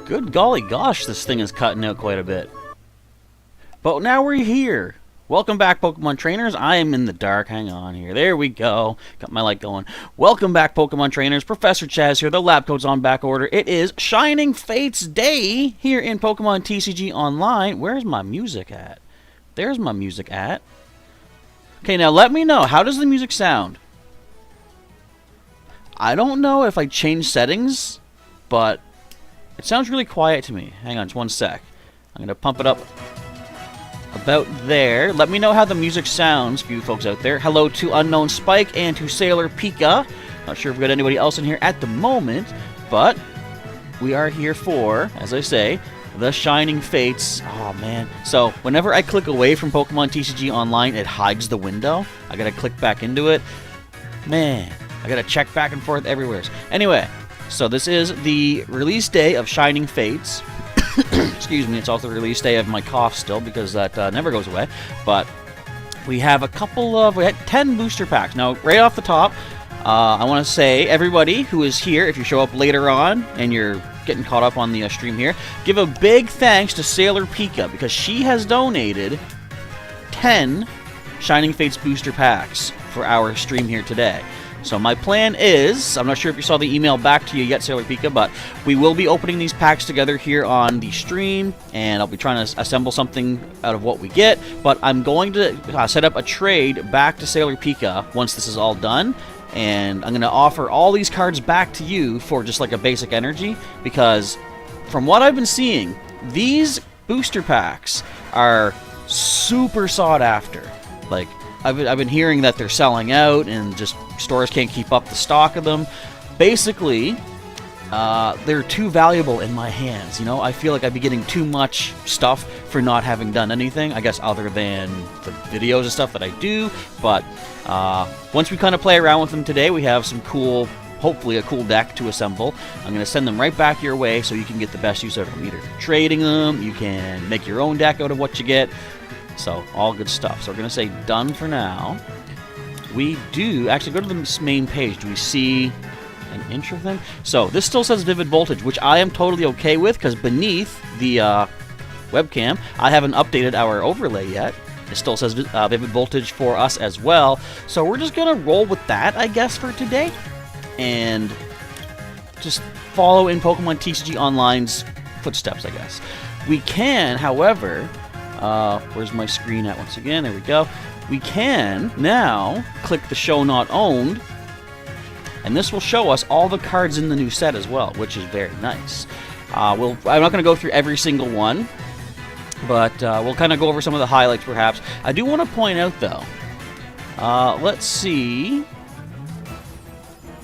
Good golly gosh, this thing is cutting out quite a bit. But now we're here. Welcome back, Pokemon trainers. I am in the dark. Hang on here. There we go. Got my light going. Welcome back, Pokemon trainers. Professor Chaz here. The lab coat's on back order. It is Shining Fates Day here in Pokemon TCG Online. Where's my music at? There's my music at. Okay, now let me know. How does the music sound? I don't know if I changed settings, but it sounds really quiet to me. Hang on just one sec. I'm going to pump it up about there. Let me know how the music sounds for you folks out there. Hello to Unknown Spike and to Sailor Pika. Not sure if we've got anybody else in here at the moment, but we are here for, as I say, the Shining Fates. Oh, man. So, whenever I click away from Pokemon TCG Online, it hides the window. I gotta click back into it. Man, I gotta check back and forth everywhere. Anyway, so this is the release day of Shining Fates. Excuse me, it's also the release day of my cough still, because that never goes away. But we have we had 10 booster packs. Now, right off the top, I want to say, everybody who is here, if you show up later on and you're getting caught up on the stream here, give a big thanks to Sailor Pika, because she has donated 10 Shining Fates booster packs for our stream here today. So my plan is, I'm not sure if you saw the email back to you yet, Sailor Pika, but we will be opening these packs together here on the stream, and I'll be trying to assemble something out of what we get, but I'm going to set up a trade back to Sailor Pika once this is all done, and I'm going to offer all these cards back to you for just like a basic energy, because from what I've been seeing, these booster packs are super sought after. Like, I've been hearing that they're selling out and just stores can't keep up the stock of them. Basically, they're too valuable in my hands. You know, I feel like I'd be getting too much stuff for not having done anything, I guess, other than the videos and stuff that I do. But once we kind of play around with them today, we have some cool, hopefully a cool deck to assemble. I'm going to send them right back your way so you can get the best use out of them. Either trading them, you can make your own deck out of what you get. So, all good stuff. So we're going to say done for now. We do, actually go to the main page. Do we see an intro thing? So, this still says Vivid Voltage, which I am totally okay with, because beneath the webcam, I haven't updated our overlay yet. It still says Vivid Voltage for us as well. So we're just going to roll with that, I guess, for today. And just follow in Pokemon TCG Online's footsteps, I guess. We can, however... where's my screen at once again? There we go. We can now click the Show Not Owned, and this will show us all the cards in the new set as well, which is very nice. I'm not going to go through every single one, but we'll kind of go over some of the highlights perhaps. I do want to point out, though, let's see...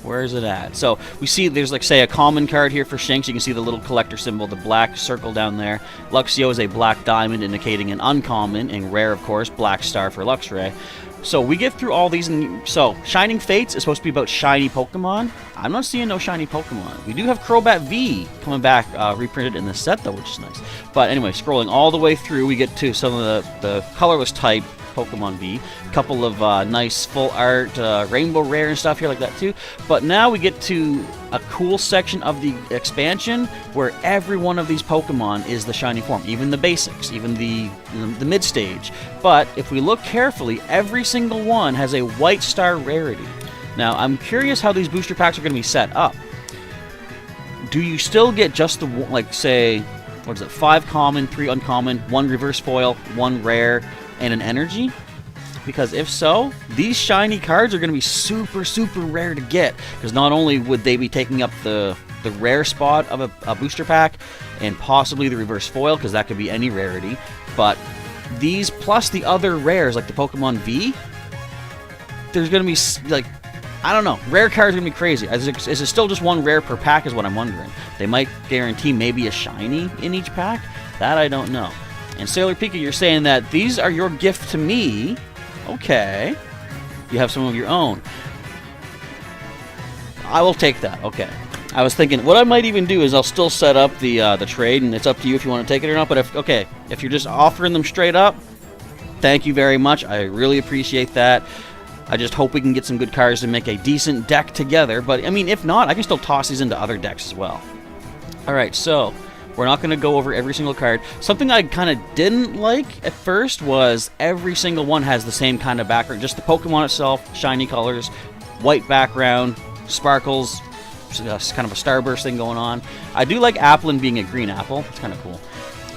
Where is it at? So, we see there's, like, say, a common card here for Shinx. You can see the little collector symbol, the black circle down there. Luxio is a black diamond, indicating an uncommon, and rare, of course, black star for Luxray. So, we get through all these, and so, Shining Fates is supposed to be about shiny Pokemon. I'm not seeing no shiny Pokemon. We do have Crobat V coming back, reprinted in the set, though, which is nice. But anyway, scrolling all the way through, we get to some of the colorless type Pokemon V. A couple of nice full art rainbow rare and stuff here like that too. But now we get to a cool section of the expansion where every one of these Pokemon is the shiny form, even the basics, even the mid stage. But if we look carefully, every single one has a white star rarity. Now I'm curious how these booster packs are going to be set up. Do you still get just the, like, say, what is it, 5 common, 3 uncommon, 1 reverse foil, 1 rare, and an energy? Because if so, these shiny cards are going to be super, super rare to get. Because not only would they be taking up the rare spot of a booster pack, and possibly the reverse foil, because that could be any rarity, but these plus the other rares, like the Pokemon V, there's going to be, like, I don't know. Rare cards are going to be crazy. Is it still just one rare per pack is what I'm wondering. They might guarantee maybe a shiny in each pack. That I don't know. And Sailor Pika, you're saying that these are your gift to me. Okay. You have some of your own. I will take that. Okay. I was thinking, what I might even do is I'll still set up the trade, and it's up to you if you want to take it or not. But if you're just offering them straight up, thank you very much. I really appreciate that. I just hope we can get some good cards to make a decent deck together. But, I mean, if not, I can still toss these into other decks as well. Alright, so we're not going to go over every single card. Something I kind of didn't like at first was every single one has the same kind of background. Just the Pokemon itself, shiny colors, white background, sparkles, kind of a starburst thing going on. I do like Applin being a green apple. It's kind of cool.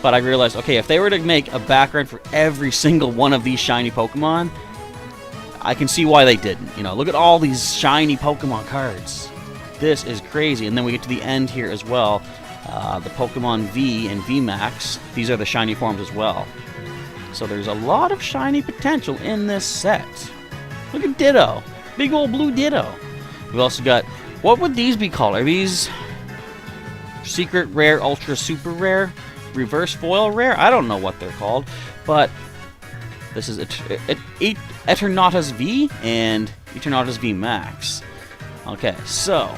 But I realized, okay, if they were to make a background for every single one of these shiny Pokemon, I can see why they didn't. You know, look at all these shiny Pokemon cards. This is crazy. And then we get to the end here as well. The Pokemon V and VMAX. These are the shiny forms as well. So there's a lot of shiny potential in this set. Look at Ditto. Big old blue Ditto. We've also got... What would these be called? Are these secret rare, ultra super rare, reverse foil rare? I don't know what they're called. But... This is Eternatus V and Eternatus V Max. Okay, so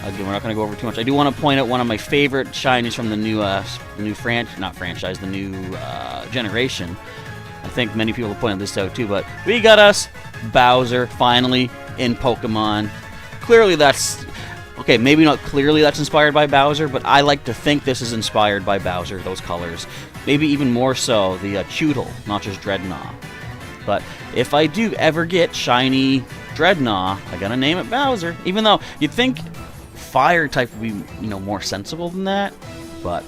again, we're not going to go over too much. I do want to point out one of my favorite shinies from the new generation. I think many people have pointed this out too, but we got us Bowser finally in Pokemon. Clearly, that's okay. Maybe not clearly that's inspired by Bowser, but I like to think this is inspired by Bowser. Those colors. Maybe even more so, the Chewtle, not just Dreadnought. But if I do ever get shiny Dreadnought, I gotta name it Bowser. Even though you'd think Fire type would be, you know, more sensible than that. But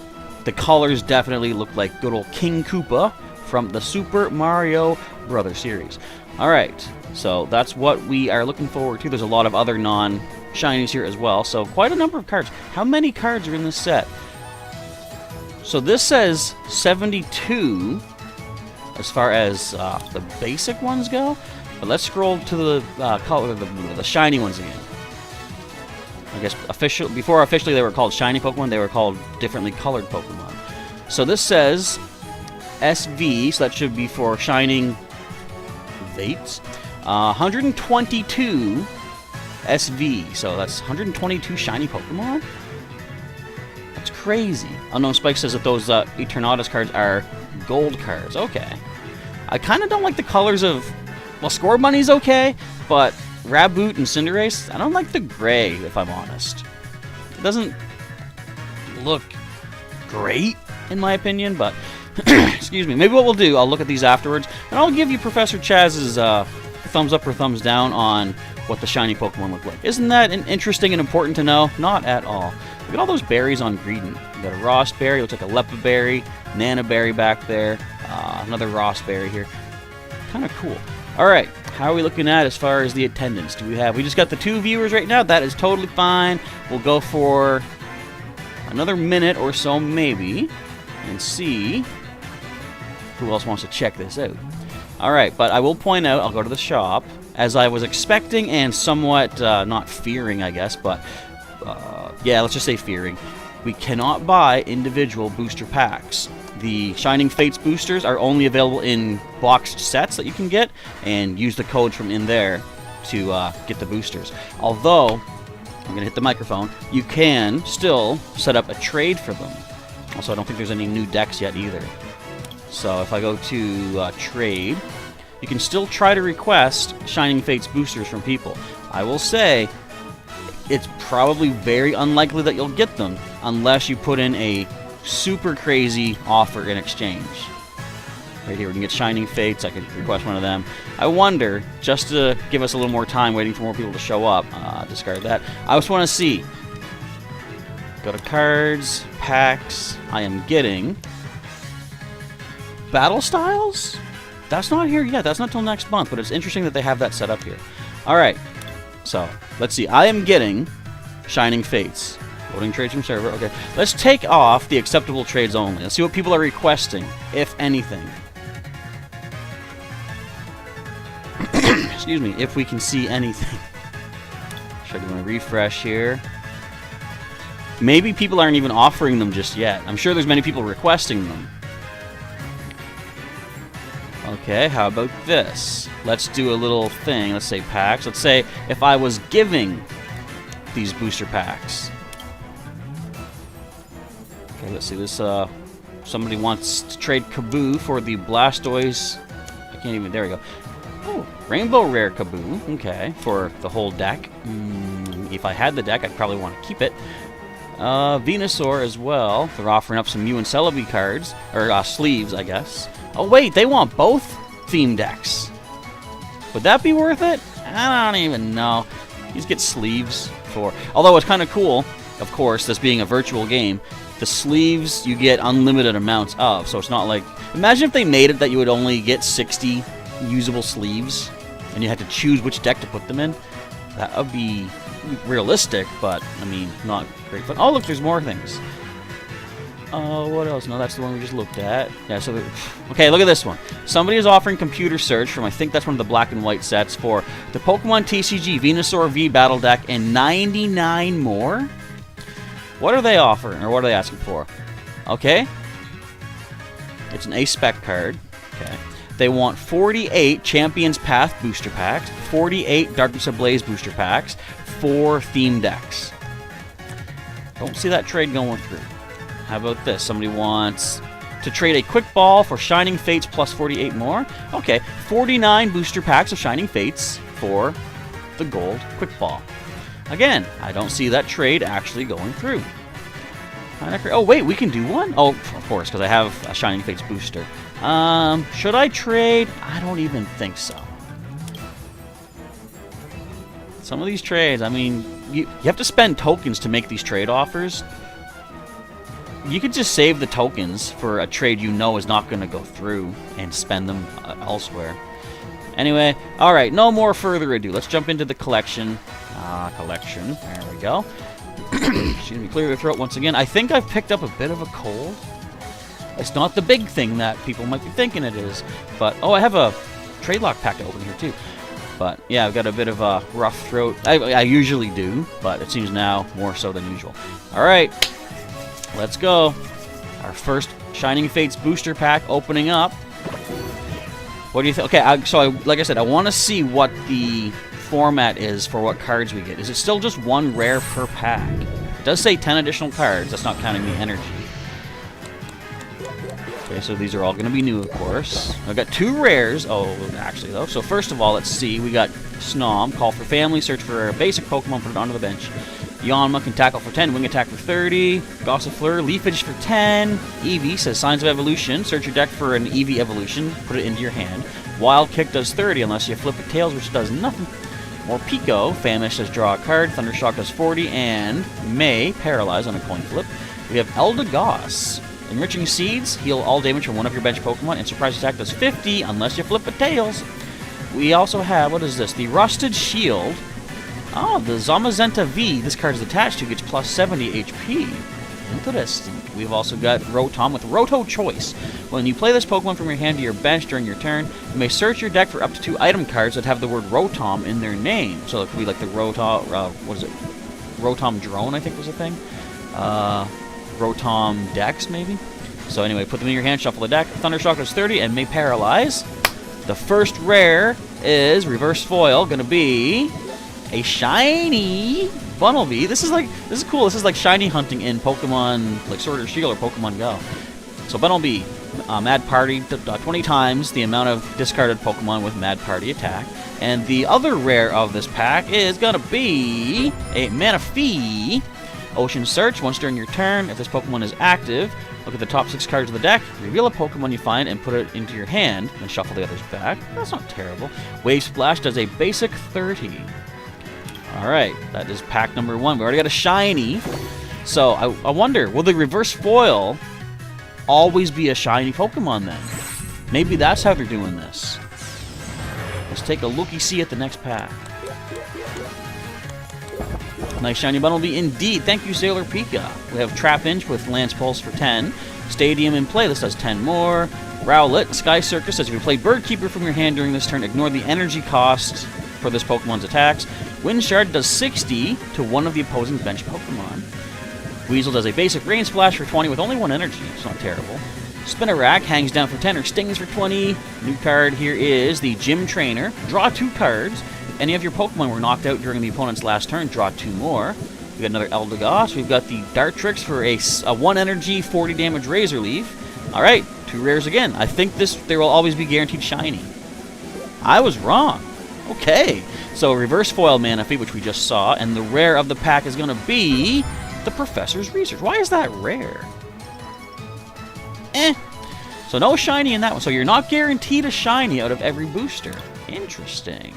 the colors definitely look like good old King Koopa from the Super Mario Brothers series. Alright, so that's what we are looking forward to. There's a lot of other non-shinies here as well, so quite a number of cards. How many cards are in this set? So this says 72 as far as the basic ones go, but let's scroll to the shiny ones again. I guess before officially they were called shiny Pokemon, they were called differently colored Pokemon. So this says SV, so that should be for shining Vates. 122 SV, so that's 122 shiny Pokemon? That's crazy. Unknown Spike says that those Eternatus cards are gold cards. Okay. I kind of don't like the colors of... Well, Score Bunny's okay, but Raboot and Cinderace, I don't like the gray, if I'm honest. It doesn't look great, in my opinion, but... excuse me. Maybe what we'll do, I'll look at these afterwards, and I'll give you Professor Chaz's thumbs up or thumbs down on what the shiny Pokemon look like. Isn't that interesting and important to know? Not at all. Look at all those berries on Greedent. You got a Ross Berry, looks like a Leppa Berry, Nana Berry back there, another Ross Berry here. Kind of cool. Alright, how are we looking at as far as the attendance? We just got the 2 viewers right now. That is totally fine. We'll go for another minute or so maybe and see who else wants to check this out. Alright, but I will point out, I'll go to the shop, as I was expecting and somewhat not fearing, I guess, but yeah, let's just say fearing. We cannot buy individual booster packs. The Shining Fates boosters are only available in boxed sets that you can get, and use the code from in there to get the boosters. Although, I'm going to hit the microphone, you can still set up a trade for them. Also, I don't think there's any new decks yet either. So if I go to trade, you can still try to request Shining Fates boosters from people. I will say, it's probably very unlikely that you'll get them unless you put in a super crazy offer in exchange. Right here, we can get Shining Fates. I can request one of them. I wonder, just to give us a little more time waiting for more people to show up, discard that. I just want to see. Go to cards, packs. I am getting Battle Styles? That's not here yet. That's not till next month, but it's interesting that they have that set up here. Alright, so let's see. I am getting Shining Fates. Loading trades from server. Okay, let's take off the acceptable trades only. Let's see what people are requesting, if anything. Excuse me, if we can see anything. Should I do a refresh here? Maybe people aren't even offering them just yet. I'm sure there's many people requesting them. Okay, how about this? Let's do a little thing. Let's say packs. Let's say if I was giving these booster packs. Okay, let's see. This somebody wants to trade Kaboo for the Blastoise. I can't even. There we go. Oh, Rainbow Rare Kaboo. Okay, for the whole deck. If I had the deck, I'd probably want to keep it. Venusaur as well. They're offering up some Mew and Celebi cards. Or sleeves, I guess. Oh, wait, they want both theme decks. Would that be worth it? I don't even know. You just get sleeves for... Although it's kind of cool, of course, this being a virtual game, the sleeves you get unlimited amounts of. So it's not like... Imagine if they made it that you would only get 60 usable sleeves, and you had to choose which deck to put them in. That would be realistic, but, I mean, not great fun. Oh, look, there's more things. What else? No, that's the one we just looked at. Yeah, so... Okay, look at this one. Somebody is offering computer search from, I think that's one of the black and white sets, for the Pokémon TCG Venusaur V Battle Deck and 99 more? What are they offering, or what are they asking for? Okay. It's an A-Spec card. Okay. They want 48 Champions Path booster packs, 48 Darkness Ablaze booster packs, 4 theme decks. Don't see that trade going through. How about this? Somebody wants to trade a Quick Ball for Shining Fates plus 48 more. Okay, 49 booster packs of Shining Fates for the gold Quick Ball. Again, I don't see that trade actually going through. Oh, wait, we can do one? Oh, of course, because I have a Shining Fates booster. Should I trade? I don't even think so. Some of these trades, I mean, you have to spend tokens to make these trade offers. You could just save the tokens for a trade you know is not going to go through and spend them elsewhere. Anyway, alright, no more further ado. Let's jump into the collection. Collection. There we go. Excuse me, clear the throat once again. I think I've picked up a bit of a cold. It's not the big thing that people might be thinking it is. But, oh, I have a trade lock pack to open here, too. But, yeah, I've got a bit of a rough throat. I usually do, but it seems now more so than usual. Alright. Let's go. Our first Shining Fates booster pack opening up. What do you think? Okay, so like I said, I want to see what the format is for what cards we get. Is it still just one rare per pack? It does say 10 additional cards. That's not counting the energy. Okay, so these are all going to be new, of course. I've got 2 rares. Oh, actually, though. So first of all, let's see. We got Snom, Call for Family, search for a basic Pokemon, put it onto the bench. Yanma can tackle for 10, Wing Attack for 30, Gossifleur, Leafage for 10, Eevee says Signs of Evolution, search your deck for an Eevee Evolution, put it into your hand. Wild Kick does 30 unless you flip a Tails, which does nothing. More Pico, Famish says draw a card, Thundershock does 40, and May, Paralyze on a coin flip. We have Eldegoss. Enriching Seeds, heal all damage from one of your bench Pokemon, and Surprise Attack does 50 unless you flip a Tails. We also have, what is this, the Rusted Shield. Oh, the Zamazenta V, this card is attached to, gets plus 70 HP. Interesting. We've also got Rotom with Roto Choice. When you play this Pokemon from your hand to your bench during your turn, you may search your deck for up to 2 item cards that have the word Rotom in their name. So it could be like the Rotom, what is it? Rotom Drone, I think was the thing. Rotom Dex, maybe? So anyway, put them in your hand, shuffle the deck. Thundershock does 30 and may paralyze. The first rare is Reverse Foil, gonna be a shiny Bunnelby. This is cool. This is like shiny hunting in Pokemon, like Sword or Shield or Pokemon Go. So Bunnelby, Mad Party 20 times the amount of discarded Pokemon with Mad Party attack. And the other rare of this pack is gonna be a Manaphy. Ocean Search. Once during your turn, if this Pokemon is active, look at the top 6 cards of the deck, reveal a Pokemon you find, and put it into your hand, then shuffle the others back. That's not terrible. Wave Splash does a basic 30. Alright, that is pack number 1. We already got a shiny. So, I wonder, will the Reverse Foil always be a shiny Pokemon then? Maybe that's how they're doing this. Let's take a looky-see at the next pack. Nice shiny Bunnelby indeed. Thank you, Sailor Pika. We have Trapinch with Lance Pulse for 10. Stadium in play. This does 10 more. Rowlet, Sky Circus says if you play Bird Keeper from your hand during this turn, ignore the energy cost for this Pokemon's attacks. Wind Shard does 60 to one of the opposing bench Pokemon. Weasel does a basic Rain Splash for 20 with only 1 energy. It's not terrible. Spinarak hangs down for 10 or stings for 20. New card here is the Gym Trainer. Draw 2 cards. If any of your Pokemon were knocked out during the opponent's last turn, draw 2 more. We got another Eldegoss. We've got the Dartrix for a 1 energy, 40 damage Razor Leaf. Alright, 2 rares again. I think there will always be guaranteed shiny. I was wrong. Okay. So Reverse Foil Manaphy, which we just saw, and the rare of the pack is going to be the Professor's Research. Why is that rare? So no shiny in that one. So you're not guaranteed a shiny out of every booster. Interesting.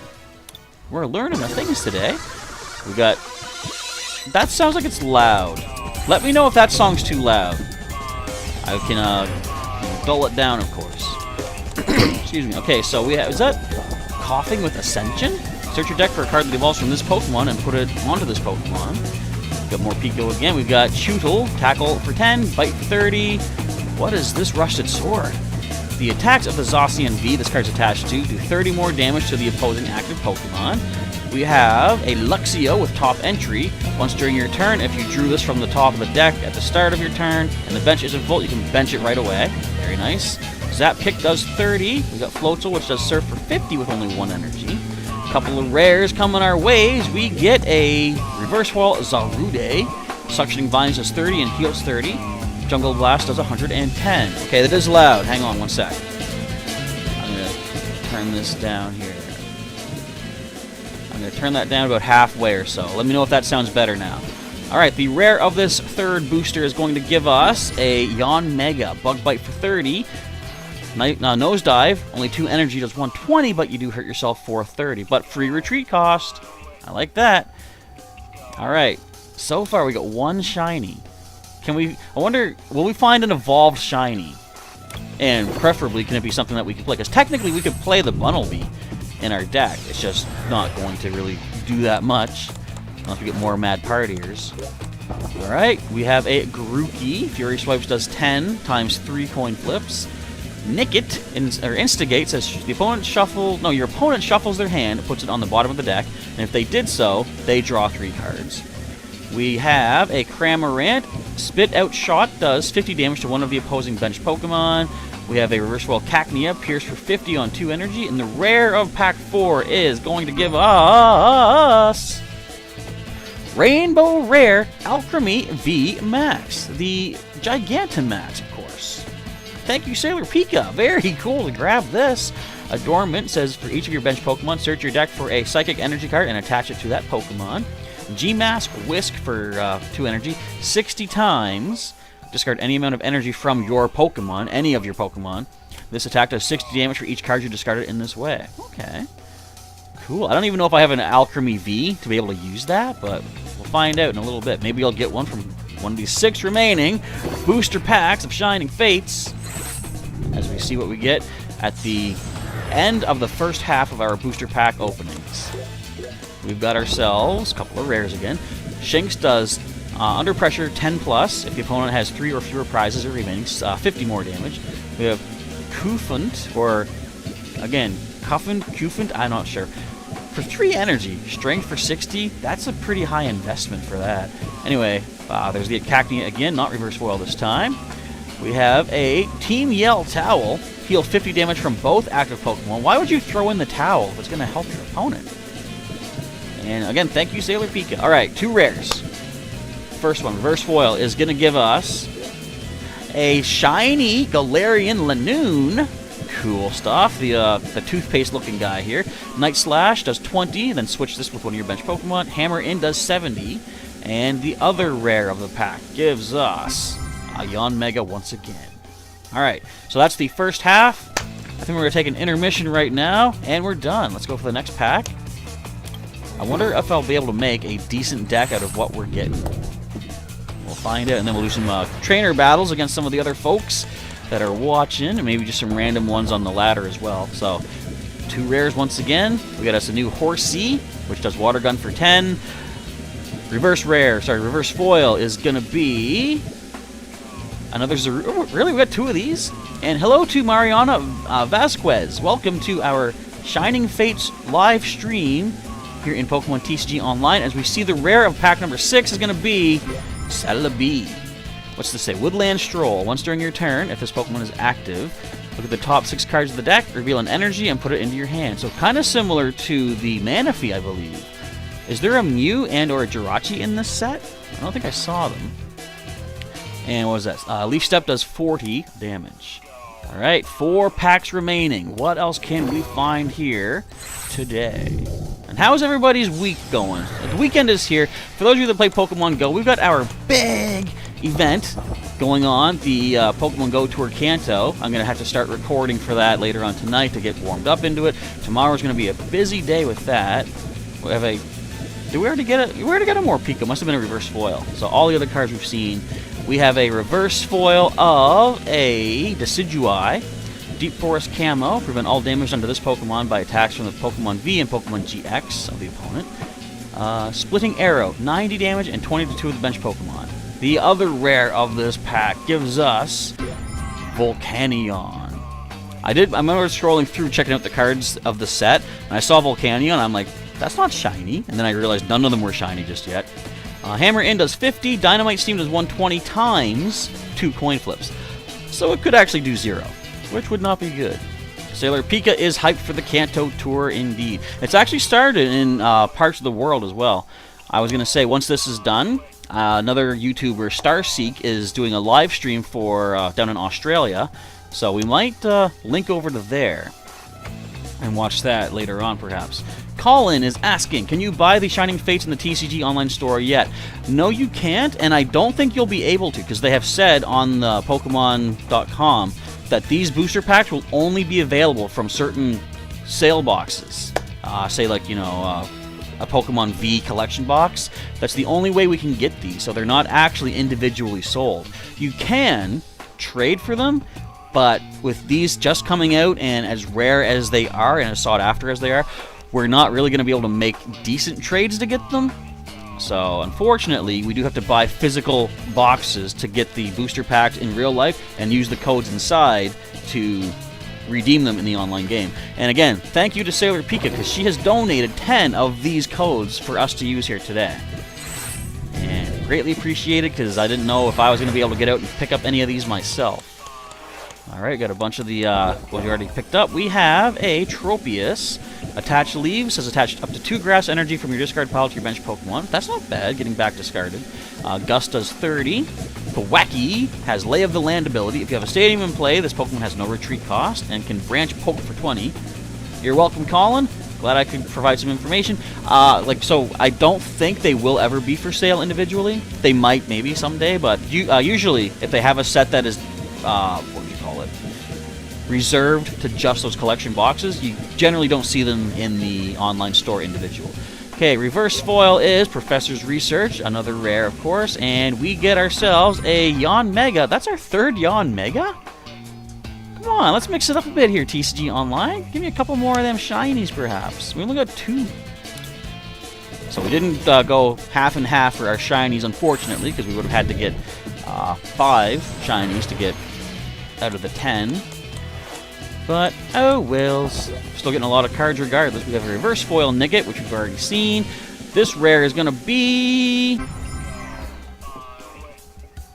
We're learning the things today. We got... That sounds like it's loud. Let me know if that song's too loud. I can dull it down, of course. Excuse me. Okay, so we have... Is that Coughing with Ascension? Search your deck for a card that evolves from this Pokemon and put it onto this Pokemon. Got more Pico again. We've got Chewtle, Tackle for 10, Bite for 30. What is this Rusted Sword? The attacks of the Zacian V this card's attached to do 30 more damage to the opposing active Pokemon. We have a Luxio with top entry. Once during your turn, if you drew this from the top of the deck at the start of your turn and the bench isn't full, you can bench it right away. Very nice. Zap Kick does 30. We got Floatzel, which does Surf for 50 with only 1 energy. Couple of rares coming our ways. We get a Reverse Foil Zarude. Suctioning Vines does 30 and heals 30. Jungle Blast does 110. Okay, that is loud. Hang on one sec. I'm going to turn this down here. I'm going to turn that down about halfway or so. Let me know if that sounds better now. Alright, the rare of this third booster is going to give us a Yawn Mega. Bug Bite for 30. Nosedive, only 2 energy, does 120, but you do hurt yourself for 30. But free retreat cost. I like that. Alright, so far we got 1 shiny. I wonder, will we find an evolved shiny? And preferably, can it be something that we can play? Because technically we could play the Bunnelby in our deck. It's just not going to really do that much. Unless we get more Mad Partiers. Alright, we have a Grookey. Fury Swipes does 10 times 3 coin flips. Nickit, or Instigate, says your opponent shuffles their hand, puts it on the bottom of the deck, and if they did so, they draw 3 cards. We have a Cramorant. Spit Out Shot does 50 damage to one of the opposing bench Pokemon. We have a Reverse Foil Cacnea, Pierce for 50 on 2 energy, and the rare of Pack 4 is going to give us Rainbow Rare Alchemy V Max, the Gigantamax, of course. Thank you, Sailor Pika. Very cool to grab this. Adornment says for each of your bench Pokemon, search your deck for a Psychic Energy card and attach it to that Pokemon. G-Mask Whisk for 2 energy. 60 times. Discard any amount of energy from your Pokemon, any of your Pokemon. This attack does 60 damage for each card you discarded in this way. Okay. Cool. I don't even know if I have an Alchemy V to be able to use that, but we'll find out in a little bit. Maybe I'll get one from one of these 6 remaining booster packs of Shining Fates as we see what we get at the end of the first half of our booster pack openings. We've got ourselves a couple of rares again. Shinx does under pressure 10 plus if the opponent has 3 or fewer prizes remaining, 50 more damage. We have Kufant, or again, Kufant, I'm not sure. For 3 energy, strength for 60, that's a pretty high investment for that. Anyway, there's the Cacnea again, not reverse foil this time. We have a Team Yell Towel. Heal 50 damage from both active Pokemon. Why would you throw in the towel if it's going to help your opponent? And again, thank you, Sailor Pika. Alright, 2 rares. First one, reverse foil, is going to give us a shiny Galarian Lanoon. Cool stuff. The toothpaste-looking guy here. Night Slash does 20, then switch this with one of your bench Pokemon. Hammer In does 70. And the other rare of the pack gives us a Yawn Mega once again. Alright, so that's the first half. I think we're going to take an intermission right now, and we're done. Let's go for the next pack. I wonder if I'll be able to make a decent deck out of what we're getting. We'll find out, and then we'll do some trainer battles against some of the other folks that are watching, and maybe just some random ones on the ladder as well. So, 2 rares once again. We got us a new Horsea, which does Water Gun for 10. Reverse foil is going to be another Zarude. Oh, really? We got 2 of these? And hello to Mariana Vasquez. Welcome to our Shining Fates live stream here in Pokemon TCG Online. As we see, the rare of pack number 6 is going to be Celebi. What's this say? Woodland Stroll. Once during your turn, if this Pokemon is active, look at the top 6 cards of the deck, reveal an energy, and put it into your hand. So kind of similar to the Manaphy, I believe. Is there a Mew and or a Jirachi in this set? I don't think I saw them. And what was that? Leaf Step does 40 damage. Alright, 4 packs remaining. What else can we find here today? And how is everybody's week going? The weekend is here. For those of you that play Pokemon Go, we've got our big event going on, the Pokemon Go Tour Kanto. I'm going to have to start recording for that later on tonight to get warmed up into it. Tomorrow's going to be a busy day with that. We have a... Did we already get a... We already got a Morpeko. Must have been a reverse foil. So all the other cards we've seen... We have a reverse foil of a Decidueye, Deep Forest Camo, prevent all damage done to this Pokemon by attacks from the Pokemon V and Pokemon GX of the opponent. Splitting Arrow, 90 damage and 20 to 2 of the bench Pokemon. The other rare of this pack gives us Volcanion. I remember scrolling through checking out the cards of the set, and I saw Volcanion, and I'm like, that's not shiny. And then I realized none of them were shiny just yet. Hammer In does 50, Dynamite Steam does 120 times 2 coin flips. So it could actually do 0, which would not be good. Sailor Pika is hyped for the Kanto Tour indeed. It's actually started in parts of the world as well. I was going to say, once this is done, another YouTuber, Starseek, is doing a live stream for down in Australia. So we might link over to there and watch that later on, perhaps. Colin is asking, can you buy the Shining Fates in the TCG online store yet? No, you can't, and I don't think you'll be able to, because they have said on the Pokemon.com that these booster packs will only be available from certain sale boxes. Say, like, you know, a Pokemon V collection box. That's the only way we can get these, so they're not actually individually sold. You can trade for them, but with these just coming out and as rare as they are and as sought after as they are, we're not really going to be able to make decent trades to get them. So, unfortunately, we do have to buy physical boxes to get the booster packs in real life and use the codes inside to redeem them in the online game. And again, thank you to Sailor Pika, because she has donated 10 of these codes for us to use here today. And greatly appreciated, because I didn't know if I was going to be able to get out and pick up any of these myself. Alright, got a bunch of the, what we already picked up. We have a Tropius. Attach Leaves has attached up to 2 grass energy from your discard pile to your bench Pokemon. That's not bad, getting back discarded. Gust does 30. Thwacky has Lay of the Land ability. If you have a stadium in play, this Pokemon has no retreat cost and can branch poke for 20. You're welcome, Colin. Glad I could provide some information. So I don't think they will ever be for sale individually. They might, maybe, someday, but usually, if they have a set that is, reserved to just those collection boxes, you generally don't see them in the online store individual. Okay, reverse foil is Professor's Research, another rare, of course, and we get ourselves a Yanmega. That's our 3rd Yanmega? Come on, let's mix it up a bit here, TCG Online. Give me a couple more of them shinies, perhaps. We only got 2. So we didn't go half and half for our shinies, unfortunately, because we would have had to get 5 shinies to get out of the 10. But, oh well, still getting a lot of cards regardless. We have a reverse foil Nickit, which we've already seen. This rare is going to be...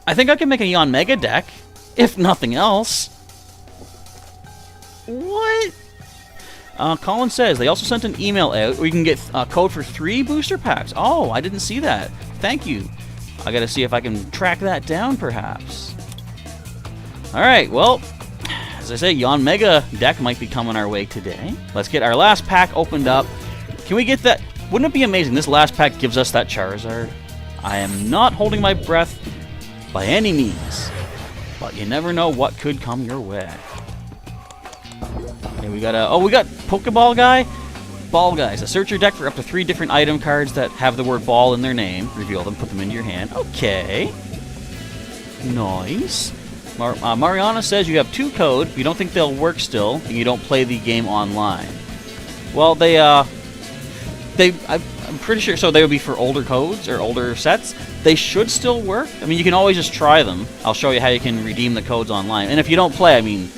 I think I can make a Yanmega deck, if nothing else. What? Colin says, they also sent an email out where you can get a code for 3 booster packs. Oh, I didn't see that. Thank you. I gotta see if I can track that down, perhaps. Alright, well... As I say, Yanmega deck might be coming our way today. Let's get our last pack opened up. Can we get that? Wouldn't it be amazing? This last pack gives us that Charizard. I am not holding my breath by any means, but you never know what could come your way. Okay, we got we got Pokeball Guy. Ball Guys. Search your deck for up to 3 different item cards that have the word ball in their name. Reveal them, put them into your hand. Okay. Nice. Mariana says you have 2 code, you don't think they'll work still, and you don't play the game online. Well, I'm I'm pretty sure. So they would be for older codes or older sets. They should still work. I mean, you can always just try them. I'll show you how you can redeem the codes online. And if you don't play, I mean,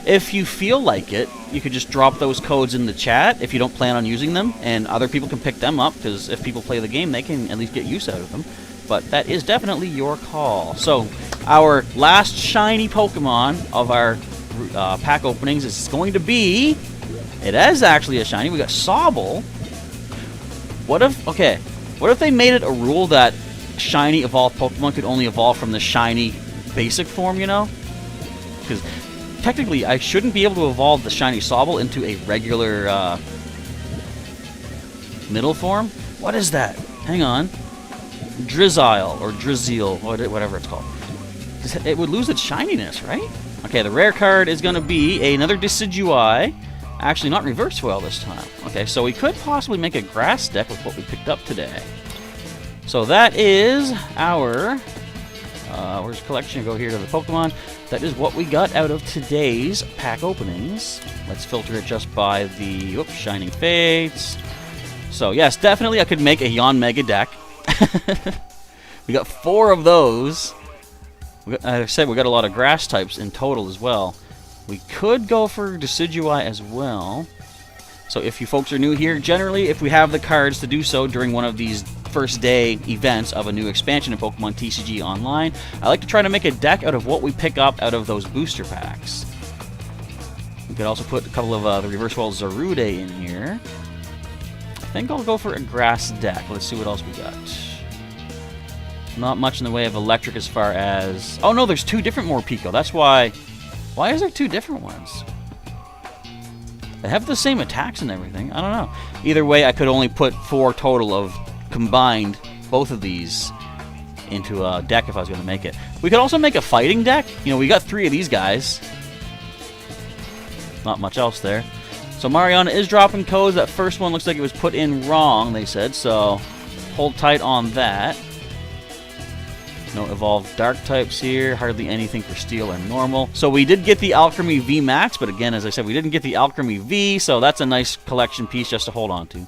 if you feel like it, you could just drop those codes in the chat if you don't plan on using them, and other people can pick them up, because if people play the game, they can at least get use out of them. But that is definitely your call. So, our last shiny Pokemon of our pack openings is going to be... It is actually a shiny. We got Sobble. What if they made it a rule that shiny evolved Pokemon could only evolve from the shiny basic form, you know? Because technically, I shouldn't be able to evolve the shiny Sobble into a regular middle form. What is that? Hang on. Drizzile or Drizzile, whatever it's called. It would lose its shininess, right? Okay, the rare card is going to be another Decidueye. Actually, not reverse foil this time. Okay, so we could possibly make a grass deck with what we picked up today. So that is our... where's collection? Go here to the Pokemon. That is what we got out of today's pack openings. Let's filter it just by the Shining Fates. So yes, definitely I could make a Yanmega deck. We got 4 of those. As I said, we got a lot of grass types in total as well. We could go for Decidueye as well. So if you folks are new here, generally if we have the cards to do so during one of these first day events of a new expansion in Pokemon TCG Online, I like to try to make a deck out of what we pick up out of those booster packs. We could also put a couple of the Reverse Wall Zarude in here. I think I'll go for a grass deck. Let's see what else we got. Not much in the way of electric as far as... Oh no, there's 2 different Morpeko. That's why... Why is there 2 different ones? They have the same attacks and everything. I don't know. Either way, I could only put 4 total of combined both of these into a deck if I was going to make it. We could also make a fighting deck. You know, we got 3 of these guys. Not much else there. So Mariana is dropping codes. That first one looks like it was put in wrong, they said. So hold tight on that. No evolved dark types here. Hardly anything for steel or normal. So we did get the Alchemy V Max, but again, as I said, we didn't get the Alchemy V, so that's a nice collection piece just to hold on to.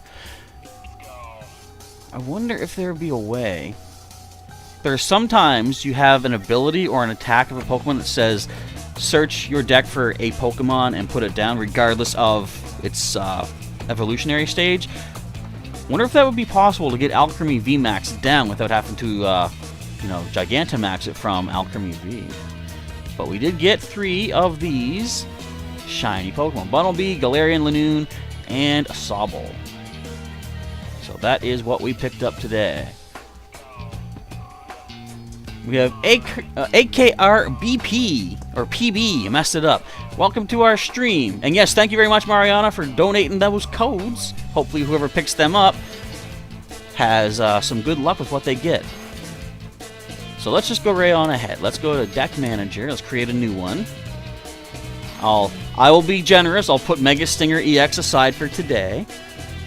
I wonder if there would be a way. There's sometimes you have an ability or an attack of a Pokemon that says search your deck for a Pokemon and put it down regardless of its evolutionary stage. Wonder if that would be possible to get Alchemy V Max down without having to you know, Gigantamax it from Alchemy V. But we did get 3 of these shiny Pokemon. Bunnelby, Galarian Lanoon, and a Sobble. So that is what we picked up today. We have AKRBP, or PB, I messed it up. Welcome to our stream. And yes, thank you very much, Mariana, for donating those codes. Hopefully whoever picks them up has some good luck with what they get. So let's just go right on ahead. Let's go to Deck Manager. Let's create a new one. I will be generous. I'll put Mega Stinger EX aside for today,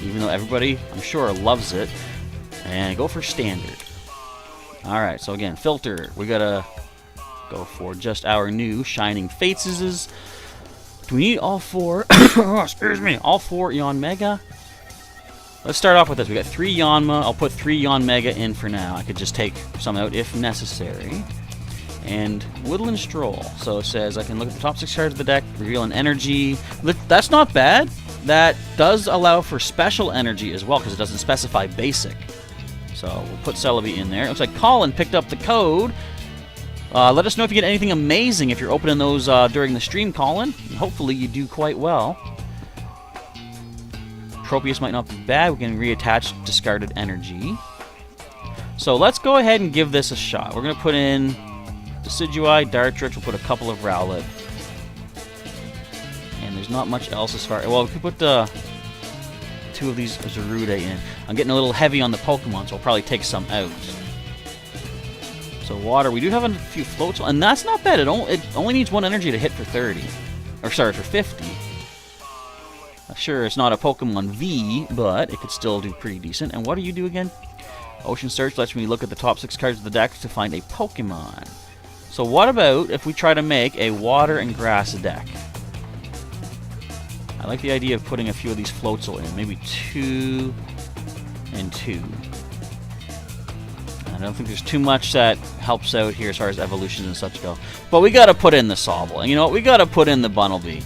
even though everybody, I'm sure, loves it. And go for Standard. Alright, so again, filter. We gotta go for just our new Shining Fates'. Do we need all 4? Oh, excuse me. All 4 Yanmega? Let's start off with this. We got 3 Yanma. I'll put 3 Yanmega in for now. I could just take some out if necessary. And Woodland Stroll. So it says I can look at the top 6 cards of the deck, reveal an energy. That's not bad. That does allow for special energy as well because it doesn't specify basic. So we'll put Celebi in there. It looks like Colin picked up the code. Let us know if you get anything amazing if you're opening those during the stream, Colin. And hopefully you do quite well. Tropius might not be bad. We can reattach discarded energy. So let's go ahead and give this a shot. We're going to put in Decidueye, Dartrix. We'll put a couple of Rowlet. And there's not much else as far... Well, we could put 2 of these Zarude in. I'm getting a little heavy on the Pokemon, so I'll probably take some out. So water. We do have a few floats, and that's not bad. It only needs 1 energy to hit for 30. Or sorry, for 50. Sure, it's not a Pokemon V, but it could still do pretty decent. And what do you do again? Ocean Search lets me look at the top 6 cards of the deck to find a Pokemon. So what about if we try to make a water and grass deck? I like the idea of putting a few of these Floatzel in. Maybe 2 and 2. I don't think there's too much that helps out here as far as evolutions and such go. But we gotta put in the Sobble. And you know what? We gotta put in the Bunnelby.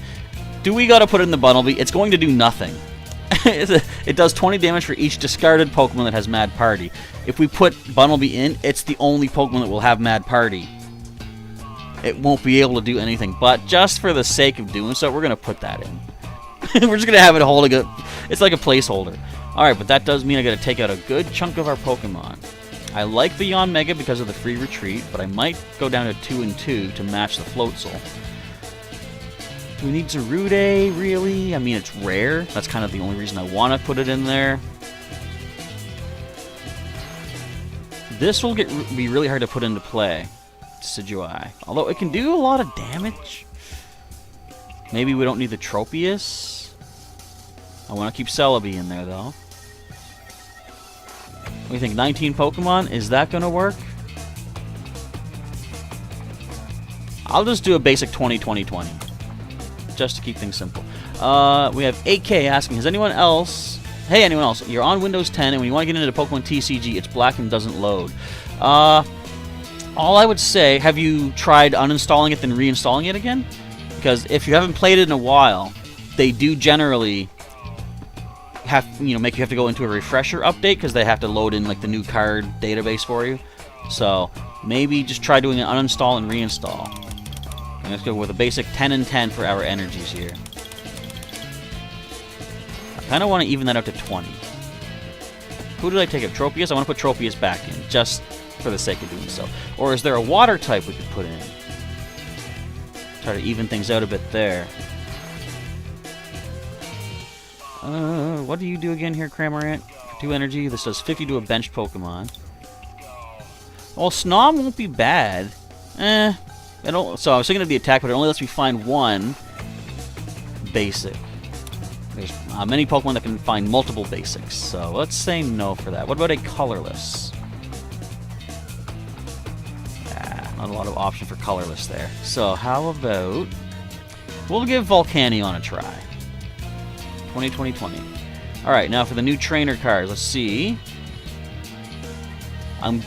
Do we gotta put in the Bunnelby? It's going to do nothing. It does 20 damage for each discarded Pokemon that has Mad Party. If we put Bunnelby in, it's the only Pokemon that will have Mad Party. It won't be able to do anything. But just for the sake of doing so, we're gonna put that in. We're just gonna have it holding it. It's like a placeholder. Alright, but that does mean I gotta take out a good chunk of our Pokemon. I like the Yon Mega because of the free retreat, but I might go down to 2 and 2 to match the Floatzel. Do we need Zarude, really? I mean, it's rare. That's kind of the only reason I want to put it in there. This will be really hard to put into play, Decidueye. Although it can do a lot of damage. Maybe we don't need the Tropius. I want to keep Celebi in there, though. What do you think? 19 Pokemon? Is that going to work? I'll just do a basic 20-20-20. Just to keep things simple. We have 8K asking, has anyone else... Hey, anyone else? You're on Windows 10, and when you want to get into Pokemon TCG, it's black and doesn't load. All I would say, have you tried uninstalling it then reinstalling it again? Because if you haven't played it in a while, they do generally... make you have to go into a refresher update because they have to load in like the new card database for you. So maybe just try doing an uninstall and reinstall. And let's go with a basic 10 and 10 for our energies here. I kind of want to even that out to 20. Who did I take up? Tropius? I want to put Tropius back in just for the sake of doing so. Or is there a water type we could put in? Try to even things out a bit there. What do you do again here, Cramorant? 2 energy. This does 50 to a benched Pokemon. Well, Snom won't be bad. So I was thinking of the attack, but it only lets me find one basic. There's many Pokemon that can find multiple basics, so let's say no for that. What about a colorless? Not a lot of option for colorless there. So how about... We'll give Volcanion a try. 20-20-20. Alright, now for the new trainer cards. Let's see. I was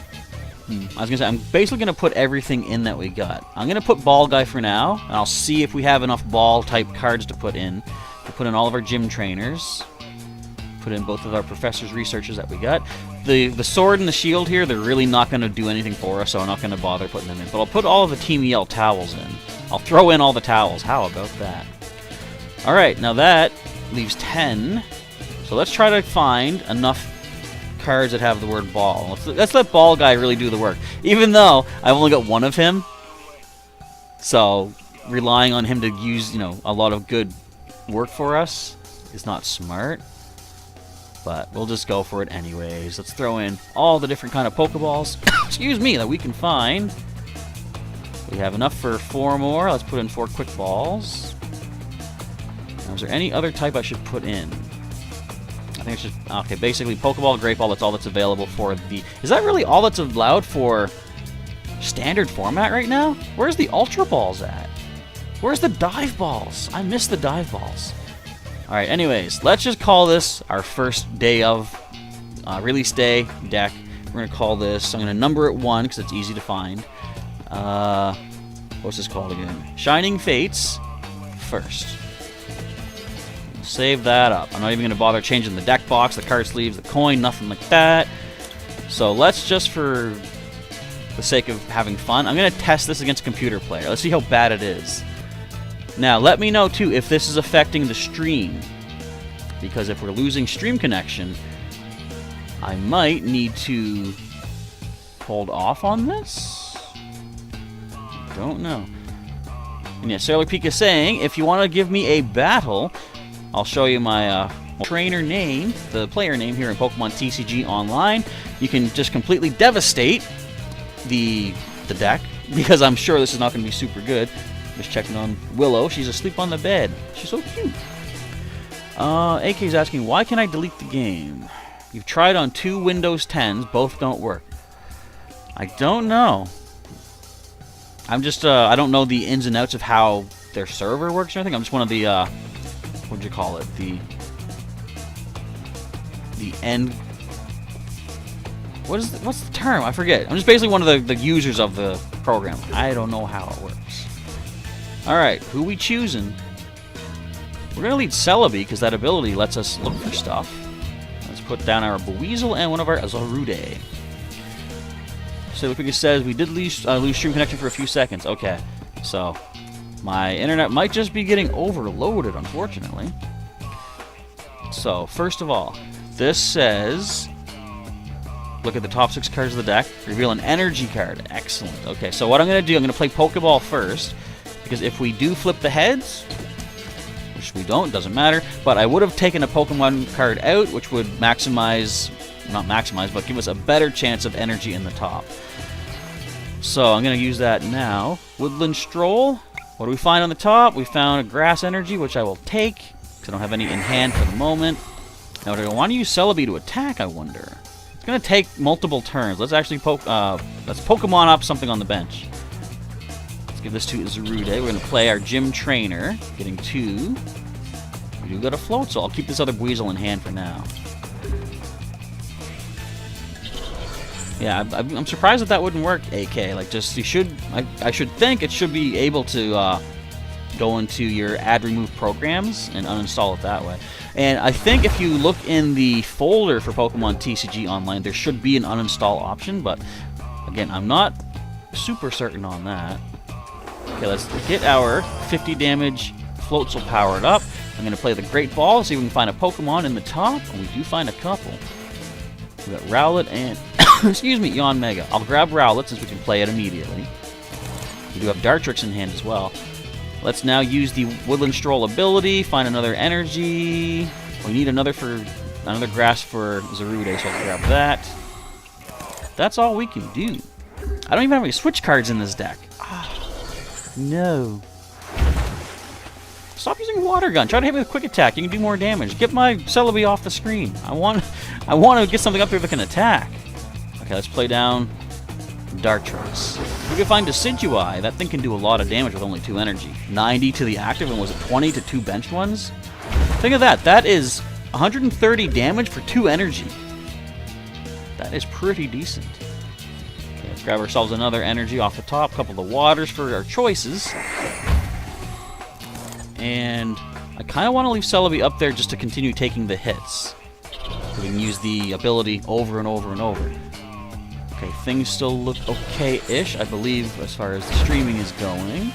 gonna say, I'm basically gonna put everything in that we got. I'm gonna put Ball Guy for now, and I'll see if we have enough ball type cards to put in. We'll put in all of our gym trainers. Put in both of our professor's researchers that we got. The sword and the shield here, they're really not gonna do anything for us, so I'm not gonna bother putting them in. But I'll put all of the Team EL towels in. I'll throw in all the towels. How about that? Alright, now that leaves 10. So let's try to find enough cards that have the word ball. Let's let Ball Guy really do the work. Even though I've only got one of him. So relying on him to use, a lot of good work for us is not smart. But we'll just go for it anyways. Let's throw in all the different kind of Pokeballs, excuse me, that we can find. We have enough for 4 more. Let's put in 4 Quick Balls. Now, is there any other type I should put in? I think it's just... Okay, basically Pokeball, Great Ball, that's all that's available for the... Is that really all that's allowed for standard format right now? Where's the Ultra Balls at? Where's the Dive Balls? I miss the Dive Balls. Alright, anyways, let's just call this our first day of release day deck. We're going to call this... I'm going to number it 1 because it's easy to find. What's this called again? Shining Fates first. Save that up. I'm not even going to bother changing the deck box, the card sleeves, the coin, nothing like that. So let's just, for the sake of having fun, I'm going to test this against a computer player. Let's see how bad it is. Now, let me know, too, if this is affecting the stream. Because if we're losing stream connection, I might need to hold off on this. Don't know. And yeah, Sailor Peak is saying, if you want to give me a battle... I'll show you my trainer name, the player name here in Pokemon TCG Online. You can just completely devastate the deck, because I'm sure this is not going to be super good. Just checking on Willow. She's asleep on the bed. She's so cute. AK is asking, why can I delete the game? You've tried on 2 Windows 10s. Both don't work. I don't know. I'm just, I don't know the ins and outs of how their server works or anything. I'm just one of the... what would you call it? The end what's the term? I forget. I'm just basically one of the users of the program. I don't know how it works. Alright, who we choosing? We're gonna lead Celebi, because that ability lets us look for stuff. Let's put down our Buizel and one of our Zarude. So it says we did lose stream connection for a few seconds. Okay, so my internet might just be getting overloaded, unfortunately. So first of all, this says, look at the top 6 cards of the deck. Reveal an energy card. Excellent. Okay, so what I'm going to do, I'm going to play Pokeball first, because if we do flip the heads, which we don't, doesn't matter, but I would have taken a Pokemon card out, which would maximize, not maximize, but give us a better chance of energy in the top. So I'm going to use that now. Woodland Stroll. What do we find on the top? We found a Grass Energy, which I will take, because I don't have any in hand for the moment. Now, do I want to use Celebi to attack, I wonder? It's going to take multiple turns. Let's actually let's Pokemon up something on the bench. Let's give this to Zarude. We're going to play our Gym Trainer, getting 2. We do got a Float, so I'll keep this other Buizel in hand for now. Yeah, I'm surprised that wouldn't work, AK. Like, just, you should, I should think it should be able to go into your add remove programs and uninstall it that way. And I think if you look in the folder for Pokemon TCG Online, there should be an uninstall option, but again, I'm not super certain on that. Okay, let's get our 50 damage Floatzel powered up. I'm going to play the Great Ball, see if we can find a Pokemon in the top, and we do find a couple. We got Rowlet and, excuse me, Yanmega. I'll grab Rowlet since we can play it immediately. We do have Dartrix in hand as well. Let's now use the Woodland Stroll ability, find another energy. We need another grass for Zarude, so I'll grab that. That's all we can do. I don't even have any switch cards in this deck. No. Stop using Water Gun. Try to hit me with Quick Attack. You can do more damage. Get my Celebi off the screen. I want to get something up there that can attack. Okay, let's play down Dartrix. If we can find Decidueye, that thing can do a lot of damage with only 2 energy. 90 to the active, and was it 20 to 2 benched ones? Think of that. That is 130 damage for 2 energy. That is pretty decent. Okay, let's grab ourselves another energy off the top. Couple of waters for our choices. And I kind of want to leave Celebi up there just to continue taking the hits. So we can use the ability over and over and over. Okay, things still look okay-ish, I believe, as far as the streaming is going.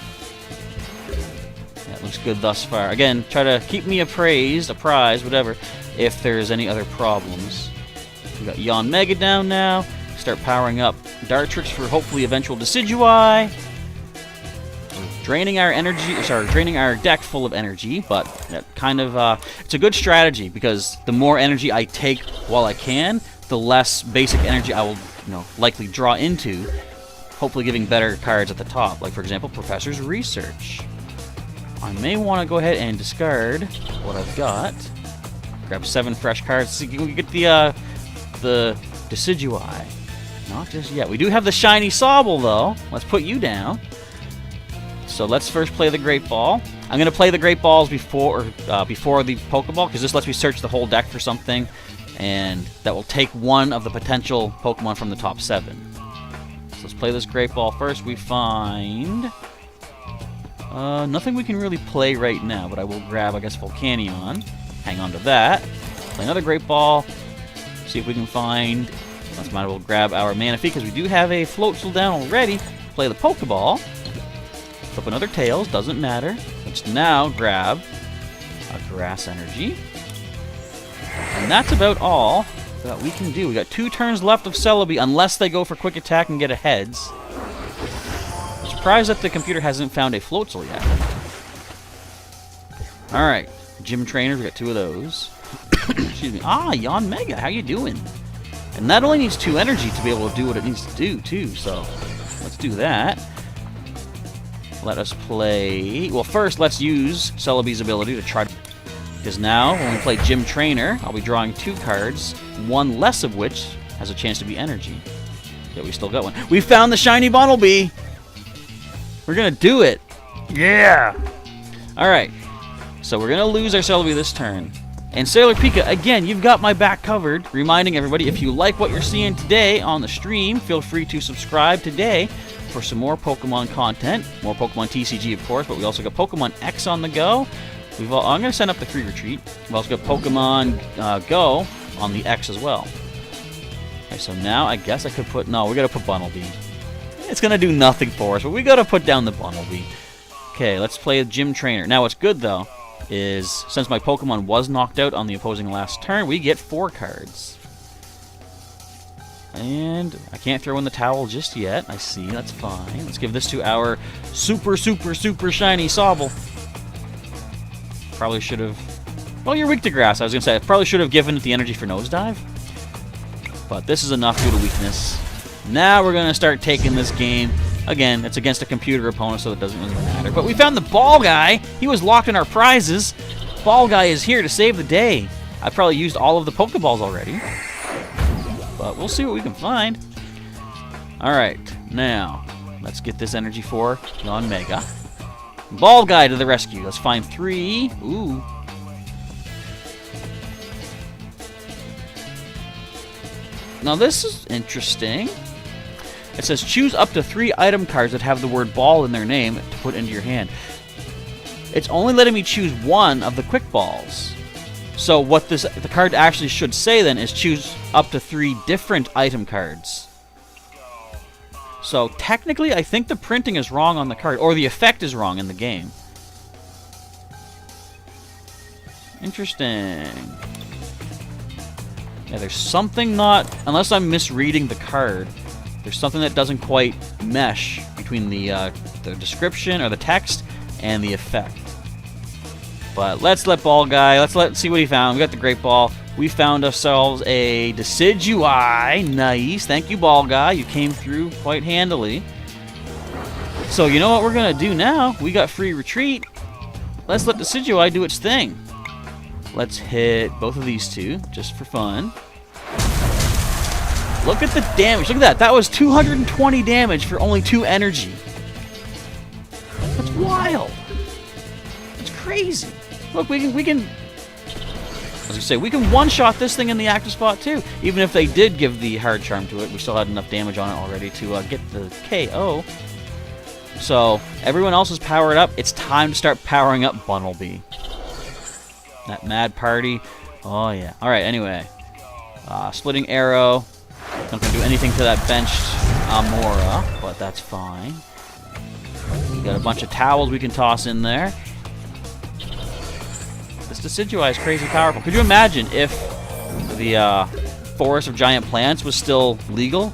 That looks good thus far. Again, try to keep me apprised, whatever, if there's any other problems. We got Yanmega down now. Start powering up Dartrix for hopefully eventual Decidueye. Draining our energy, draining our deck full of energy, but that kind of, it's a good strategy because the more energy I take while I can, the less basic energy I will, likely draw into, hopefully giving better cards at the top, like for example, Professor's Research. I may want to go ahead and discard what I've got. Grab 7 fresh cards. So we get the Decidueye. Not just yet. We do have the shiny Sobble though. Let's put you down. So let's first play the Great Ball. I'm going to play the Great Balls before the Pokeball, because this lets me search the whole deck for something, and that will take one of the potential Pokemon from the top 7. So let's play this Great Ball first. We find nothing we can really play right now, but I will grab, I guess, Volcanion. Hang on to that. Play another Great Ball. See if we can find... Let's might as well grab our Manaphy, because we do have a Floatzel down already. Play the Pokeball. Up another Tails, doesn't matter. Let's now grab a Grass Energy. And that's about all that we can do. We got 2 turns left of Celebi, unless they go for Quick Attack and get a Heads. I'm surprised that the computer hasn't found a Floatzel yet. Alright, Gym Trainers, we got 2 of those. Excuse me. Yanmega, how you doing? And that only needs 2 energy to be able to do what it needs to do, too, so let's do that. Let us play... Well, first, let's use Celebi's ability to try to... Because now, when we play Gym Trainer, I'll be drawing 2 cards, 1 less of which has a chance to be energy. Yeah, we still got one. We found the shiny Bunnelby! We're gonna do it! Yeah! Alright. So we're gonna lose our Celebi this turn. And Sailor Pika, again, you've got my back covered. Reminding everybody, if you like what you're seeing today on the stream, feel free to subscribe today for some more Pokemon content. More Pokemon TCG, of course, but we also got Pokemon X on the go. I'm going to send up the free retreat. We've also got Pokemon Go on the X as well. Okay, so now I guess I could put... No, we got to put Bunnelby. It's going to do nothing for us, but we got to put down the Bunnelby. Okay, let's play a Gym Trainer. Now, what's good, though, is since my Pokemon was knocked out on the opposing last turn, we get 4 cards. And I can't throw in the towel just yet. I see, that's fine. Let's give this to our super, super, super shiny Sobble. Probably should have... Well, you're weak to grass. I was going to say, I probably should have given it the energy for Nosedive. But this is enough due to weakness. Now we're going to start taking this game. Again, it's against a computer opponent, so it doesn't really matter. But we found the Ball Guy. He was locked in our prizes. Ball Guy is here to save the day. I probably used all of the Pokeballs already. But we'll see what we can find. Alright, now, let's get this energy for non-Mega. Ball Guy to the rescue. Let's find 3. Ooh. Now this is interesting. It says choose up to 3 item cards that have the word ball in their name to put into your hand. It's only letting me choose 1 of the quick balls. So what the card actually should say then is choose up to 3 different item cards. So technically, I think the printing is wrong on the card, or the effect is wrong in the game. Interesting. Yeah, there's something not... Unless I'm misreading the card, there's something that doesn't quite mesh between the description or the text and the effect. But let's let Ball Guy... Let's see what he found. We got the Great Ball. We found ourselves a Decidueye. Nice. Thank you, Ball Guy. You came through quite handily. So you know what we're going to do now? We got free retreat. Let's let Decidueye do its thing. Let's hit both of these 2, just for fun. Look at the damage. Look at that. That was 220 damage for only 2 energy. That's wild. That's crazy. Look, we can... As I say, we can one-shot this thing in the active spot, too. Even if they did give the Hard Charm to it, we still had enough damage on it already to get the KO. So, everyone else is powered up. It's time to start powering up Bunnelby. That Mad Party. Oh, yeah. Alright, anyway. Splitting Arrow. Not going to do anything to that benched Amora, but that's fine. We got a bunch of towels we can toss in there. Decidueye is crazy powerful. Could you imagine if the Forest of Giant Plants was still legal?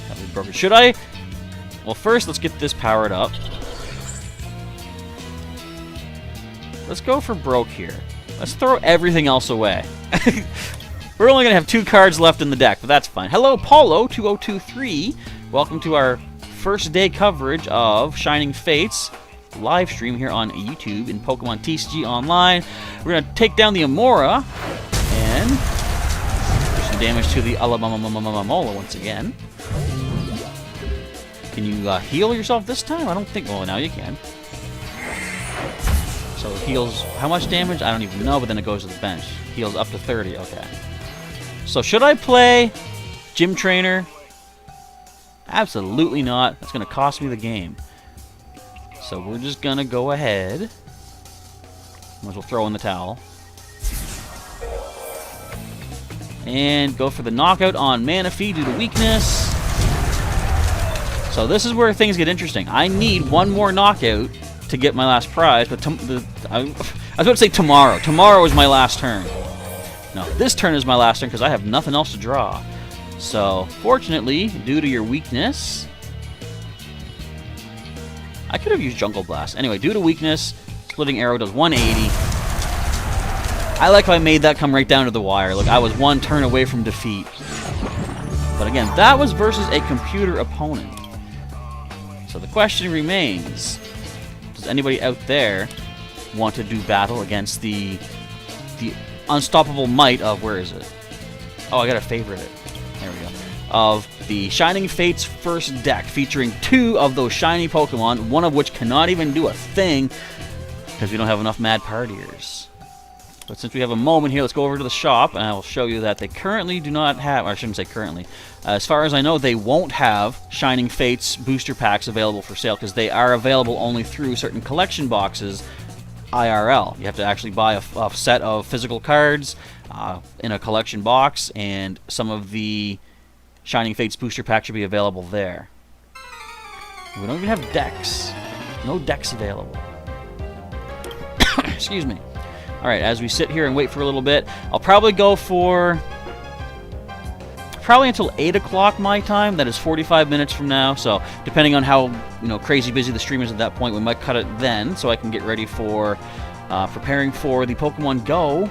That would be broken. Should I? Well, first, let's get this powered up. Let's go for broke here. Let's throw everything else away. We're only going to have 2 cards left in the deck, but that's fine. Hello, Paulo2023. Welcome to our first day coverage of Shining Fates live stream here on YouTube in Pokemon TCG Online. We're going to take down the Amora and do some damage to the Alamamola once again. Can you heal yourself this time? I don't think... Well, now you can. So it heals how much damage? I don't even know, but then it goes to the bench. Heals up to 30, okay. So should I play Gym Trainer? Absolutely not. That's going to cost me the game. So we're just going to go ahead. Might as well throw in the towel. And go for the knockout on Manaphy due to weakness. So this is where things get interesting. I need 1 more knockout to get my last prize, but I was about to say tomorrow. Tomorrow is my last turn. No, this turn is my last turn because I have nothing else to draw. So, fortunately, due to your weakness... I could have used Jungle Blast. Anyway, due to weakness, Splitting Arrow does 180. I like how I made that come right down to the wire. Look, I was 1 turn away from defeat. But again, that was versus a computer opponent. So the question remains, does anybody out there want to do battle against the unstoppable might of, where is it? Oh, I gotta favorite it. There we go. Of the Shining Fates first deck, featuring 2 of those shiny Pokemon, one of which cannot even do a thing because we don't have enough Mad Partiers. But since we have a moment here, let's go over to the shop, and I will show you that they currently do not have, or I shouldn't say currently, as far as I know, they won't have Shining Fates booster packs available for sale, because they are available only through certain collection boxes IRL. You have to actually buy a set of physical cards in a collection box, and some of the Shining Fates booster packs should be available there. We don't even have decks. No decks available. Excuse me. Alright, as we sit here and wait for a little bit, I'll probably go for probably until 8 o'clock my time. That is 45 minutes from now. So depending on how crazy busy the stream is at that point, we might cut it then so I can get ready for preparing for the Pokemon Go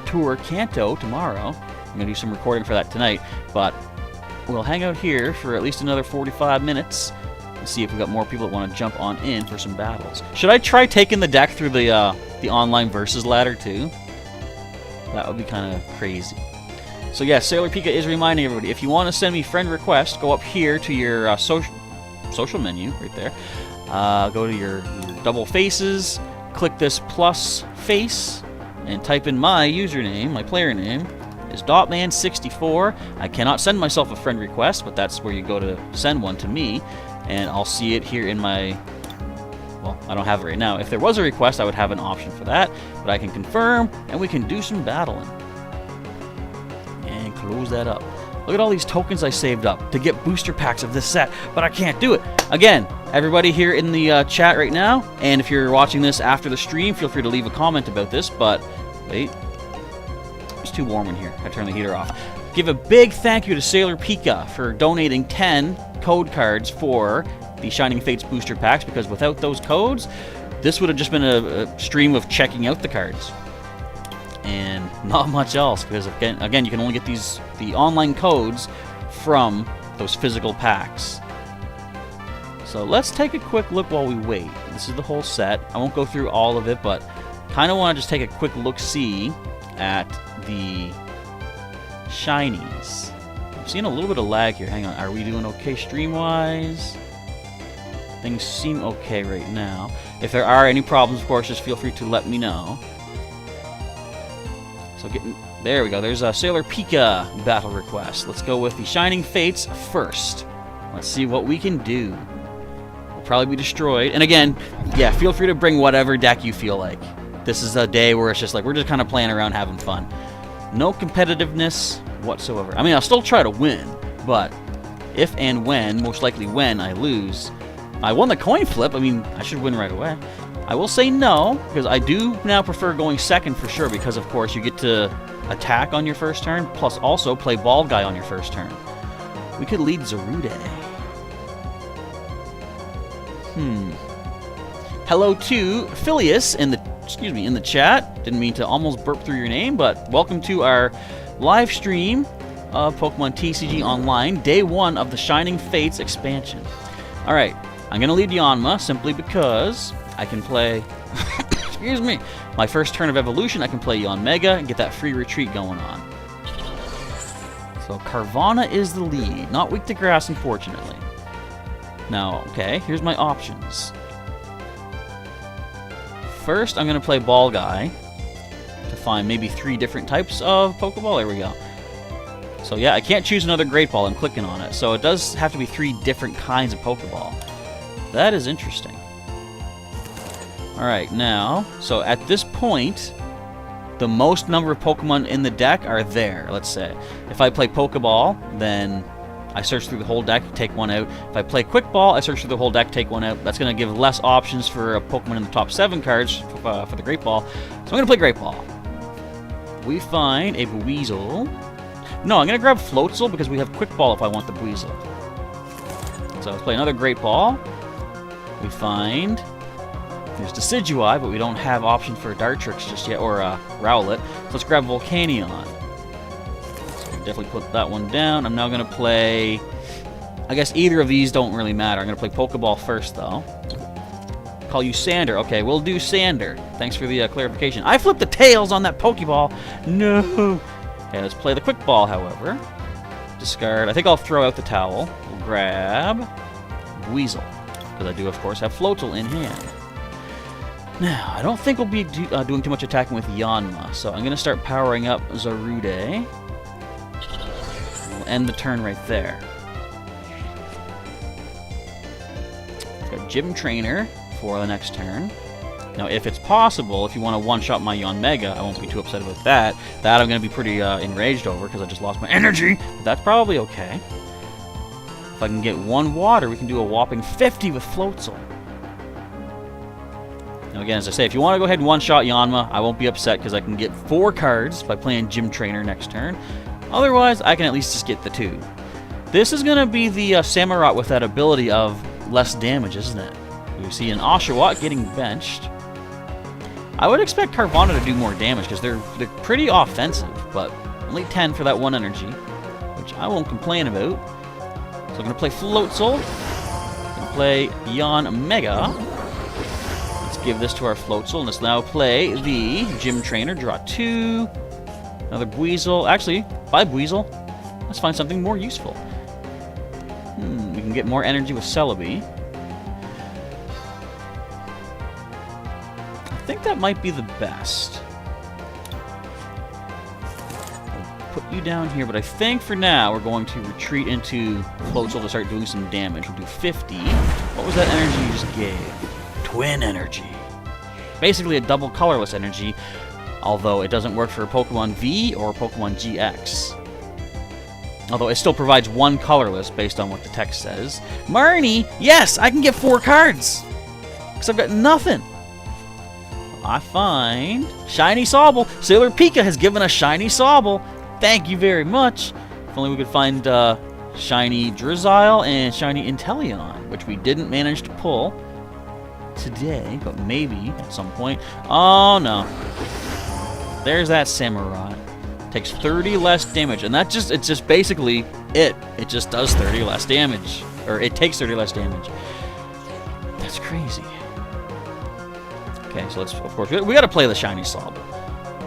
Tour Kanto tomorrow. I'm going to do some recording for that tonight, but we'll hang out here for at least another 45 minutes and see if we got more people that want to jump on in for some battles. Should I try taking the deck through the online versus ladder too? That would be kind of crazy. So yeah, Sailor Pika is reminding everybody, if you want to send me friend requests, go up here to your social menu right there. Go to your double faces, click this plus face, and type in my username, my player name is Dotman64. I cannot send myself a friend request, but that's where you go to send one to me, and I'll see it here in my... Well, I don't have it right now. If there was a request, I would have an option for that, but I can confirm, and we can do some battling. And close that up. Look at all these tokens I saved up to get booster packs of this set, but I can't do it. Again, everybody here in the chat right now, and if you're watching this after the stream, feel free to leave a comment about this, but wait. It's too warm in here. I turned the heater off. Give a big thank you to Sailor Pika for donating 10 code cards for the Shining Fates booster packs, because without those codes, this would have just been a stream of checking out the cards. And not much else, because again, you can only get the online codes from those physical packs. So let's take a quick look while we wait. This is the whole set. I won't go through all of it, but kind of want to just take a quick look-see at the shinies. I'm seeing a little bit of lag here. Hang on. Are we doing okay stream-wise? Things seem okay right now. If there are any problems, of course, just feel free to let me know. So there we go. There's a Sailor Pika battle request. Let's go with the Shining Fates first. Let's see what we can do. We'll probably be destroyed. And again, yeah, feel free to bring whatever deck you feel like. This is a day where it's just like, we're just kind of playing around, having fun. No competitiveness whatsoever. I mean, I'll still try to win, but if and when, most likely when, I lose. I won the coin flip. I mean, I should win right away. I will say no, because I do now prefer going second for sure, because of course you get to attack on your first turn, plus also play Bald Guy on your first turn. We could lead Zarude. Hello to Phileas in the chat. Didn't mean to almost burp through your name, but welcome to our live stream of Pokemon TCG Online, day 1 of the Shining Fates expansion. Alright, I'm going to lead Yanma simply because I can play, excuse me, my first turn of evolution, I can play Yanmega and get that free retreat going on. So Carvana is the lead, not weak to grass, unfortunately. Now, okay, here's my options. First, I'm going to play Ball Guy to find maybe 3 different types of Pokeball. There we go. So yeah, I can't choose another Great Ball. I'm clicking on it. So it does have to be 3 different kinds of Pokeball. That is interesting. Alright, now, so at this point, the most number of Pokemon in the deck are there, let's say. If I play Pokeball, then I search through the whole deck, take one out. If I play Quick Ball, I search through the whole deck, take one out. That's going to give less options for a Pokemon in the top 7 cards for the Great Ball. So I'm going to play Great Ball. We find a Buizel. No, I'm going to grab Floatzel because we have Quick Ball if I want the Buizel. So let's play another Great Ball. We find... There's Decidueye, but we don't have option for Dartrix just yet, or Rowlet. So let's grab Volcanion. So definitely put that one down. I'm now going to play... I guess either of these don't really matter. I'm going to play Pokeball first, though. Call you Sander. Okay, we'll do Sander. Thanks for the clarification. I flipped the tails on that Pokeball. No! Okay, let's play the Quick Ball, however. Discard. I think I'll throw out the towel. We'll grab Weasel. Because I do, of course, have Floatzel in hand. Now, I don't think we'll be doing too much attacking with Yanma, so I'm going to start powering up Zarude. We'll end the turn right there. Got Gym Trainer for the next turn. Now, if it's possible, if you want to one-shot my Yanmega, I won't be too upset about that. That I'm going to be pretty enraged over, because I just lost my energy. But that's probably okay. If I can get one water, we can do a whopping 50 with Floatzel. Now, again, as I say, if you want to go ahead and one-shot Yanma, I won't be upset, because I can get 4 cards by playing Gym Trainer next turn. Otherwise, I can at least just get the 2. This is going to be the Samurott with that ability of less damage, isn't it? We see an Oshawott getting benched. I would expect Carvana to do more damage because they're pretty offensive, but only 10 for that 1 energy, which I won't complain about. So I'm going to play Floatzel. I'm going to play Yanmega. Let's give this to our Floatzel, and let's now play the Gym Trainer. Draw 2. Another Buizel. Actually, bye Buizel. Let's find something more useful. We can get more energy with Celebi. I think that might be the best. I'll put you down here, but I think for now we're going to retreat into Floatzel to start doing some damage. We'll do 50. What was that energy you just gave? Twin energy. Basically a double colorless energy, although it doesn't work for Pokemon V or Pokemon GX. Although it still provides 1 colorless based on what the text says. Marnie! Yes! I can get 4 cards! Because I've got nothing! I find Shiny Sobble. Sailor Pika has given us Shiny Sobble. Thank you very much. If only we could find Shiny Drizzile and Shiny Inteleon, which we didn't manage to pull today, but maybe at some point. Oh no. There's that Samurott. Takes 30 less damage, and it's just basically it. It just does 30 less damage. Or it takes 30 less damage. That's crazy. Okay, so let's, of course, we gotta play the Shiny Sobble.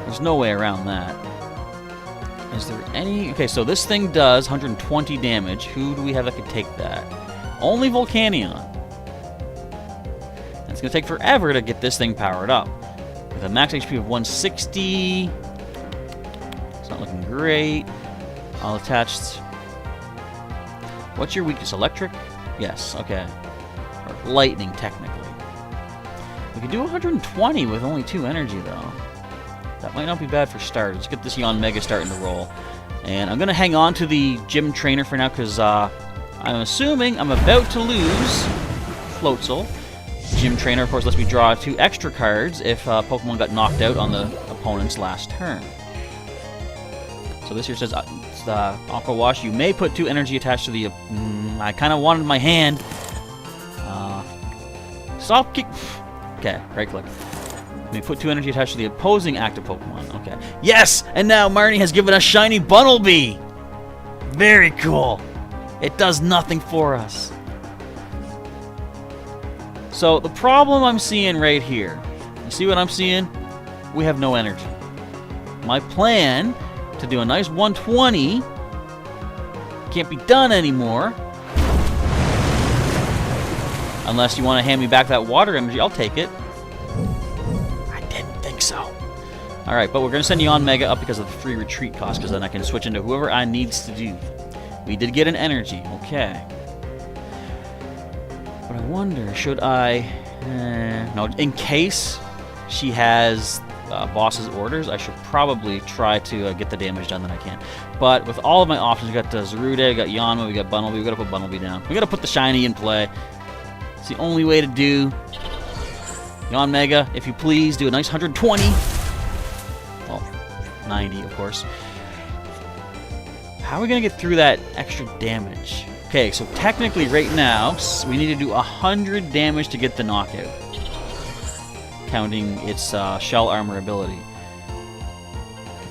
There's no way around that. Is there any... Okay, so this thing does 120 damage. Who do we have that could take that? Only Volcanion. And it's gonna take forever to get this thing powered up. With a max HP of 160... It's not looking great. I'll attach... What's your weakness? Electric? Yes, okay. Or lightning, technically. We could do 120 with only 2 energy, though. That might not be bad for start. Let's get this Yanmega starting to roll. And I'm going to hang on to the Gym Trainer for now, because I'm assuming I'm about to lose Floatzel. Gym Trainer, of course, lets me draw 2 extra cards if Pokemon got knocked out on the opponent's last turn. So this here says, Aqua Wash, you may put 2 energy attached to the... I kind of wanted my hand. Stop kick... Okay, right click. We put 2 energy attached to the opposing active Pokemon. Okay. Yes! And now Marnie has given us Shiny Bunnelby! Very cool! It does nothing for us. So, the problem I'm seeing right here, you see what I'm seeing? We have no energy. My plan to do a nice 120 can't be done anymore. Unless you want to hand me back that water energy, I'll take it. I didn't think so. Alright, but we're going to send Yanmega up because of the free retreat cost, because then I can switch into whoever I needs to do. We did get an energy, okay. But I wonder, should I... no, in case she has boss's orders, I should probably try to get the damage done that I can. But with all of my options, we got Zarude, we got Yanma, we got Bunnelby, we got to put Bunnelby down. We got to put the shiny in play. It's the only way to do. Yanmega, if you please, do a nice 120. Well, 90, of course. How are we going to get through that extra damage? Okay, so technically right now, we need to do 100 damage to get the knockout. Counting its shell armor ability.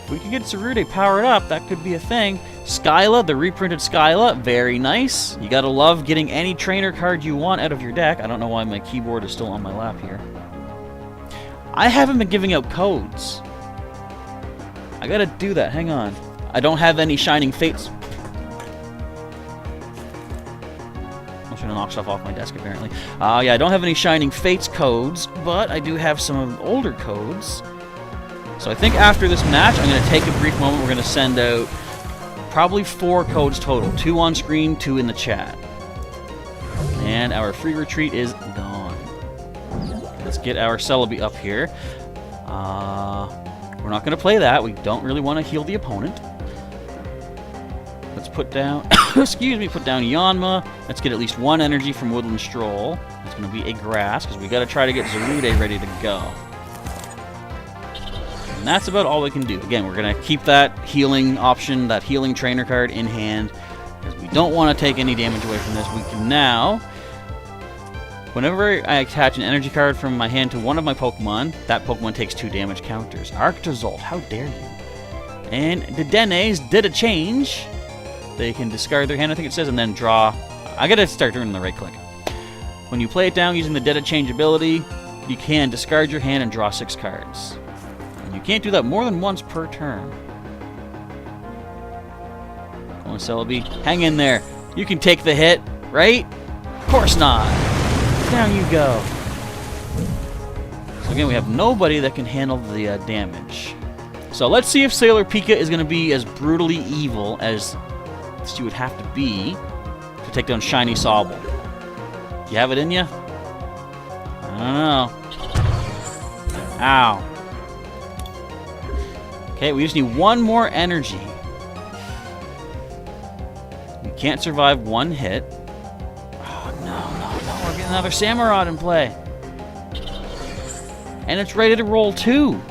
If we could get Zarude powered up, that could be a thing. Skyla, the reprinted Skyla, very nice. You gotta love getting any trainer card you want out of your deck. I don't know why my keyboard is still on my lap here. I haven't been giving out codes. I gotta do that, hang on. I don't have any Shining Fates. I'm just gonna knock stuff off my desk, apparently. Yeah, I don't have any Shining Fates codes, but I do have some of the older codes. So I think after this match, I'm gonna take a brief moment. We're gonna send out probably 4 codes total. 2 on screen, 2 in the chat. And our free retreat is gone. Let's get our Celebi up here. We're not gonna play that. We don't really want to heal the opponent. Let's put down, excuse me, put down Yanma. Let's get at least 1 energy from Woodland Stroll. It's going to be a grass, because we got to try to get Zarude ready to go. And that's about all we can do. Again, we're going to keep that healing option, that healing trainer card in hand, because we don't want to take any damage away from this. We can now, whenever I attach an energy card from my hand to one of my Pokemon, that Pokemon takes 2 damage counters. Arctozolt, how dare you? And the Denes did a change. They can discard their hand, I think it says, and then draw. I gotta start doing the right click. When you play it down using the Data Change ability, you can discard your hand and draw 6 cards. And you can't do that more than once per turn. Come on, Celebi. Hang in there. You can take the hit, right? Of course not. Down you go. So again, we have nobody that can handle the damage. So let's see if Sailor Pika is going to be as brutally evil as she would have to be to take down Shiny Sobble. You have it in you? I don't know. Ow. Okay, we just need 1 more energy. We can't survive 1 hit. Oh, no. We're getting another Samurott in play. And it's ready to roll 2.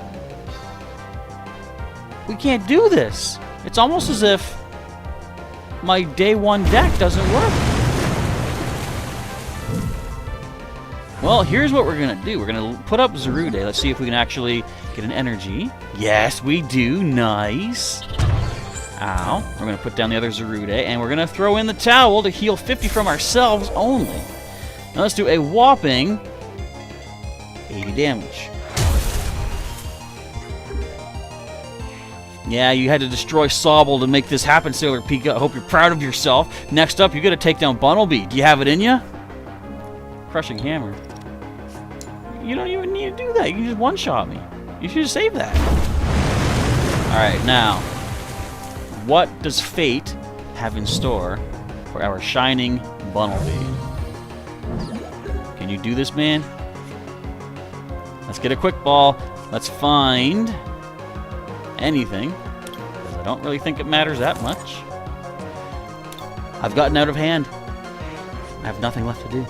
We can't do this. It's almost as if my day 1 deck doesn't work. Well, here's what we're going to do. We're going to put up Zarude. Let's see if we can actually get an energy. Yes, we do. Nice. Ow. We're going to put down the other Zarude, and we're going to throw in the towel to heal 50 from ourselves only. Now let's do a whopping 80 damage. Yeah, you had to destroy Sobble to make this happen, Sailor Pika. I hope you're proud of yourself. Next up, you got to take down Bunnelby. Do you have it in you? Crushing Hammer. You don't even need to do that. You can just one-shot me. You should have saved that. Alright, now, what does fate have in store for our shining Bunnelby? Can you do this, man? Let's get a quick ball. Let's find anything, because I don't really think it matters that much. I've gotten out of hand. I have nothing left to do.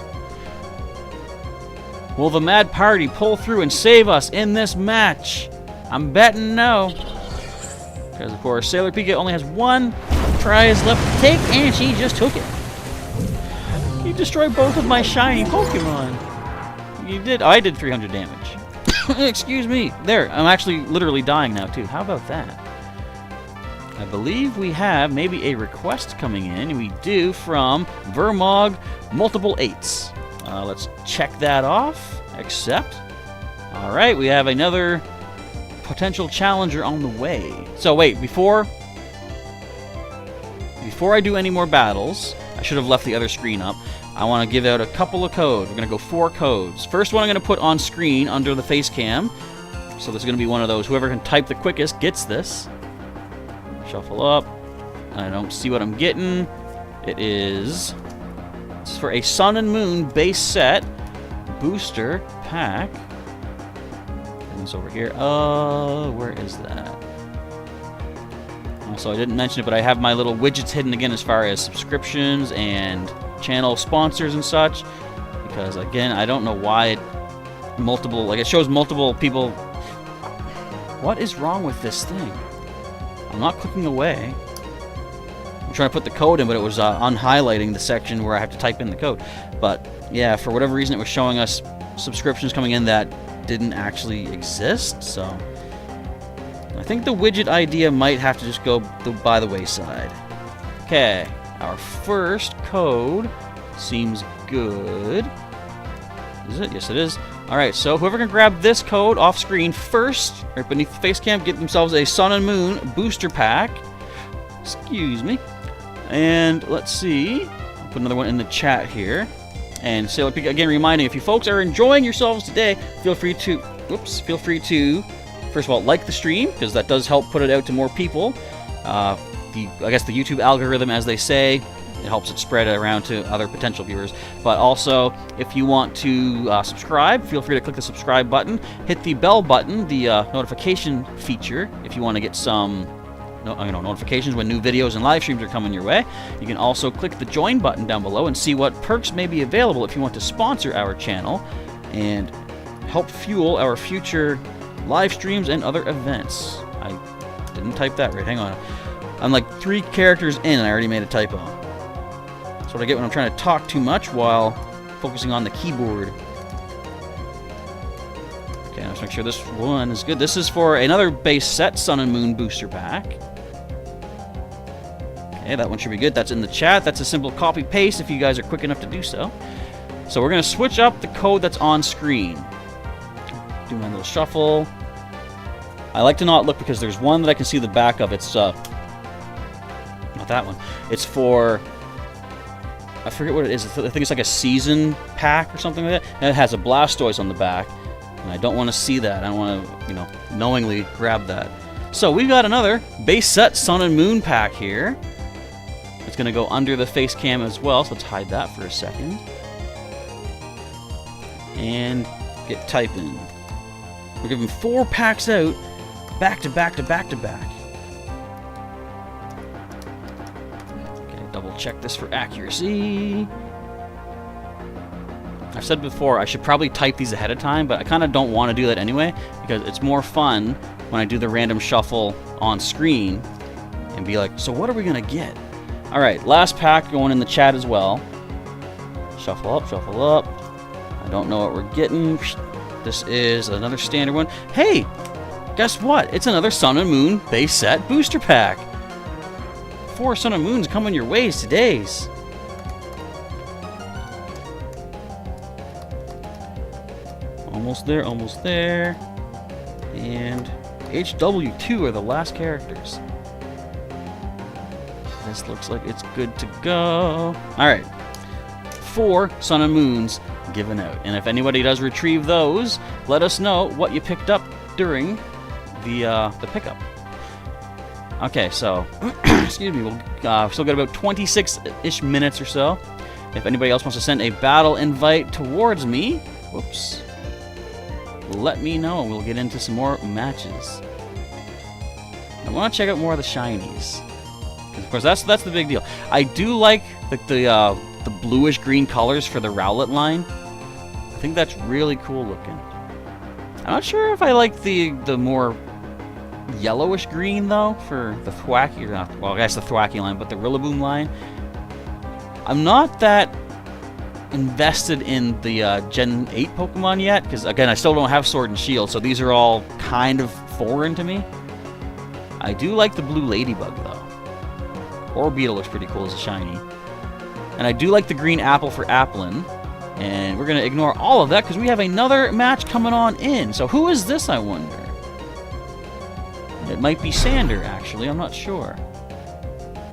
Will the Mad Party pull through and save us in this match? I'm betting no. Because, of course, Sailor Pika only has 1 prize left to take, and she just took it. You destroyed both of my shiny Pokemon. You did. Oh, I did 300 damage. Excuse me. There, I'm actually literally dying now, too. How about that? I believe we have maybe a request coming in. We do from Vermog Multiple 8s. Let's check that off. Accept. All right, we have another potential challenger on the way. So wait, before I do any more battles, I should have left the other screen up. I want to give out a couple of codes. We're going to go 4 codes. First one I'm going to put on screen under the face cam. So this is going to be one of those. Whoever can type the quickest gets this. Shuffle up. I don't see what I'm getting. It's for a Sun and Moon base set booster pack. And it's over here. Where is that? Also, I didn't mention it, but I have my little widgets hidden again as far as subscriptions and channel sponsors and such, because again, I don't know why it shows multiple people. What is wrong with this thing? I'm not clicking away. I'm trying to put the code in, but it was unhighlighting the section where I have to type in the code. But yeah, for whatever reason, it was showing us subscriptions coming in that didn't actually exist. So I think the widget idea might have to just go by the wayside. Okay. Our first code seems good. Is it? Yes, it is. Alright, so whoever can grab this code off screen first, right beneath the face cam, get themselves a Sun and Moon booster pack. Excuse me. And let's see. put another one in the chat here. And so again, reminding, if you folks are enjoying yourselves today, feel free to, first of all, like the stream, because that does help put it out to more people. I guess the YouTube algorithm, as they say, it helps it spread around to other potential viewers. But also, if you want to subscribe, feel free to click the subscribe button. Hit the bell button, the notification feature, if you want to get some notifications when new videos and live streams are coming your way. You can also click the join button down below and see what perks may be available if you want to sponsor our channel and help fuel our future live streams and other events. I didn't type that right. Hang on. I'm like 3 characters in and I already made a typo. That's what I get when I'm trying to talk too much while focusing on the keyboard. Okay, let's make sure this one is good. This is for another base set Sun and Moon booster pack. Okay, that one should be good. That's in the chat. That's a simple copy-paste if you guys are quick enough to do so. So we're going to switch up the code that's on screen. Do my little shuffle. I like to not look because there's one that I can see the back of. It's, not that one. It's for, I forget what it is. I think it's like a season pack or something like that. And it has a Blastoise on the back. And I don't want to see that. I don't want to, knowingly grab that. So we've got another base set Sun and Moon pack here. It's going to go under the face cam as well, so let's hide that for a second. And get typing. We're giving 4 packs out, back to back to back to back. Okay, double check this for accuracy. I've said before, I should probably type these ahead of time, but I kind of don't want to do that anyway, because it's more fun when I do the random shuffle on screen and be like, so what are we going to get? Alright, last pack going in the chat as well. Shuffle up, shuffle up. I don't know what we're getting. This is another standard one. Hey, guess what? It's another Sun and Moon base set booster pack. 4 Sun and Moons coming your ways today's. Almost there, almost there. And HW2 are the last characters. This looks like it's good to go. Alright. 4 Sun and Moons given out. And if anybody does retrieve those, let us know what you picked up during the pickup. Okay, so, excuse me, we'll still got about 26-ish minutes or so. If anybody else wants to send a battle invite towards me, whoops, let me know and we'll get into some more matches. I want to check out more of the shinies. Of course, that's the big deal. I do like the bluish green colors for the Rowlet line. I think that's really cool looking. I'm not sure if I like the more yellowish green though for the Thwacky. Well, I guess the Thwacky line, but the Rillaboom line. I'm not that invested in the Gen 8 Pokemon yet, because again, I still don't have Sword and Shield, so these are all kind of foreign to me. I do like the blue Ladybug though. Orbeetle looks pretty cool as a shiny. And I do like the green apple for Applin. And we're going to ignore all of that because we have another match coming on in. So who is this, I wonder? It might be Sander, actually. I'm not sure.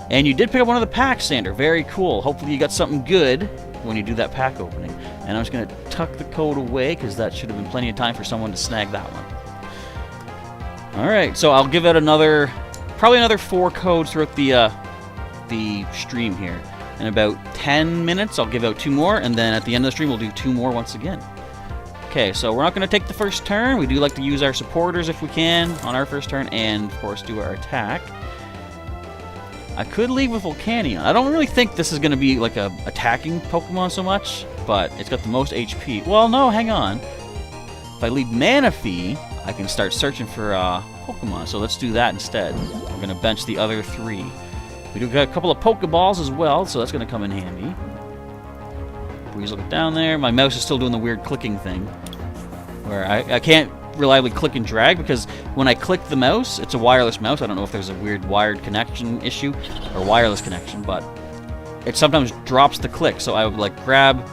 And you did pick up one of the packs, Sander. Very cool. Hopefully you got something good when you do that pack opening. And I'm just going to tuck the code away because that should have been plenty of time for someone to snag that one. Alright, so I'll give out probably another 4 codes throughout the stream here. In about 10 minutes, I'll give out 2 more, and then at the end of the stream, we'll do 2 more once again. Okay, so we're not going to take the first turn. We do like to use our supporters if we can on our first turn, and of course do our attack. I could leave with Volcanion. I don't really think this is going to be like a attacking Pokemon so much, but it's got the most HP. Well, no, hang on. If I leave Manaphy, I can start searching for Pokemon, so let's do that instead. We're going to bench the other 3. We do got a couple of Pokeballs as well, so that's going to come in handy. Please look down there. My mouse is still doing the weird clicking thing, where I can't reliably click and drag because when I click the mouse, it's a wireless mouse. I don't know if there's a weird wired connection issue or wireless connection, but it sometimes drops the click. So I would like grab.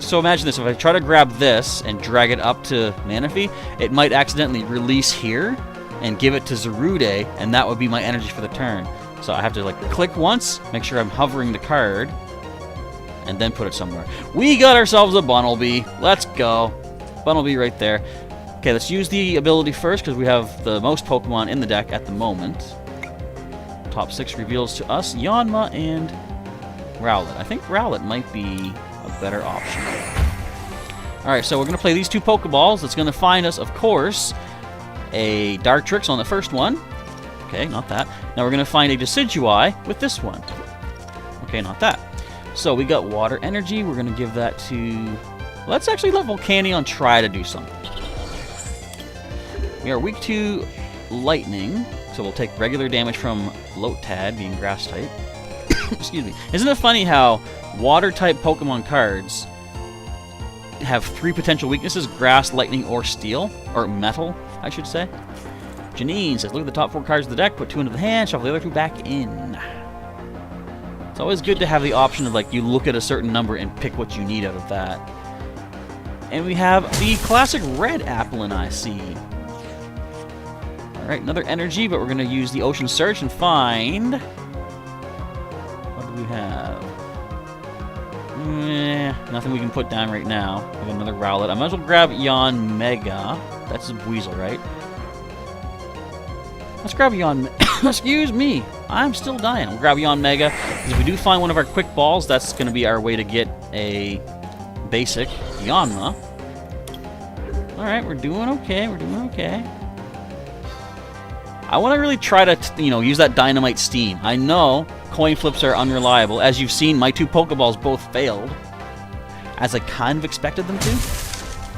So imagine this: if I try to grab this and drag it up to Manaphy, it might accidentally release here and give it to Zarude, and that would be my energy for the turn. So I have to like click once, make sure I'm hovering the card, and then put it somewhere. We got ourselves a Bunnelby. Let's go. Bunnelby right there. Okay, let's use the ability first because we have the most Pokemon in the deck at the moment. Top 6 reveals to us Yanma and Rowlet. I think Rowlet might be a better option. Alright, so we're going to play these 2 Pokeballs. It's going to find us, of course, a Dartrix on the first one. Okay, not that. Now we're going to find a Decidueye with this one. Okay, not that. So we got Water Energy. We're going to give that to... Let's actually let Volcanion try to do something. We are weak to Lightning, so we'll take regular damage from Lotad, being Grass type. Excuse me. Isn't it funny how Water-type Pokemon cards have 3 potential weaknesses: Grass, Lightning, or Steel? Or Metal, I should say. Janine says, look at the top 4 cards of the deck, put 2 into the hand, shuffle the other 2 back in. It's always good to have the option of, like, you look at a certain number and pick what you need out of that. And we have the classic red Applin, I see. Alright, another energy, but we're going to use the Ocean Search and find... What do we have? Nothing we can put down right now. We have another Rowlet. I might as well grab Yon Mega. That's a Weasel, right? Let's grab Yon... Excuse me! I'm still dying. We'll grab Yon Mega. If we do find one of our quick balls, that's going to be our way to get a basic Yanma. Alright, we're doing okay. We're doing okay. I want to really try to, use that Dynamite Steam. I know coin flips are unreliable. As you've seen, my 2 Pokeballs both failed, as I kind of expected them to.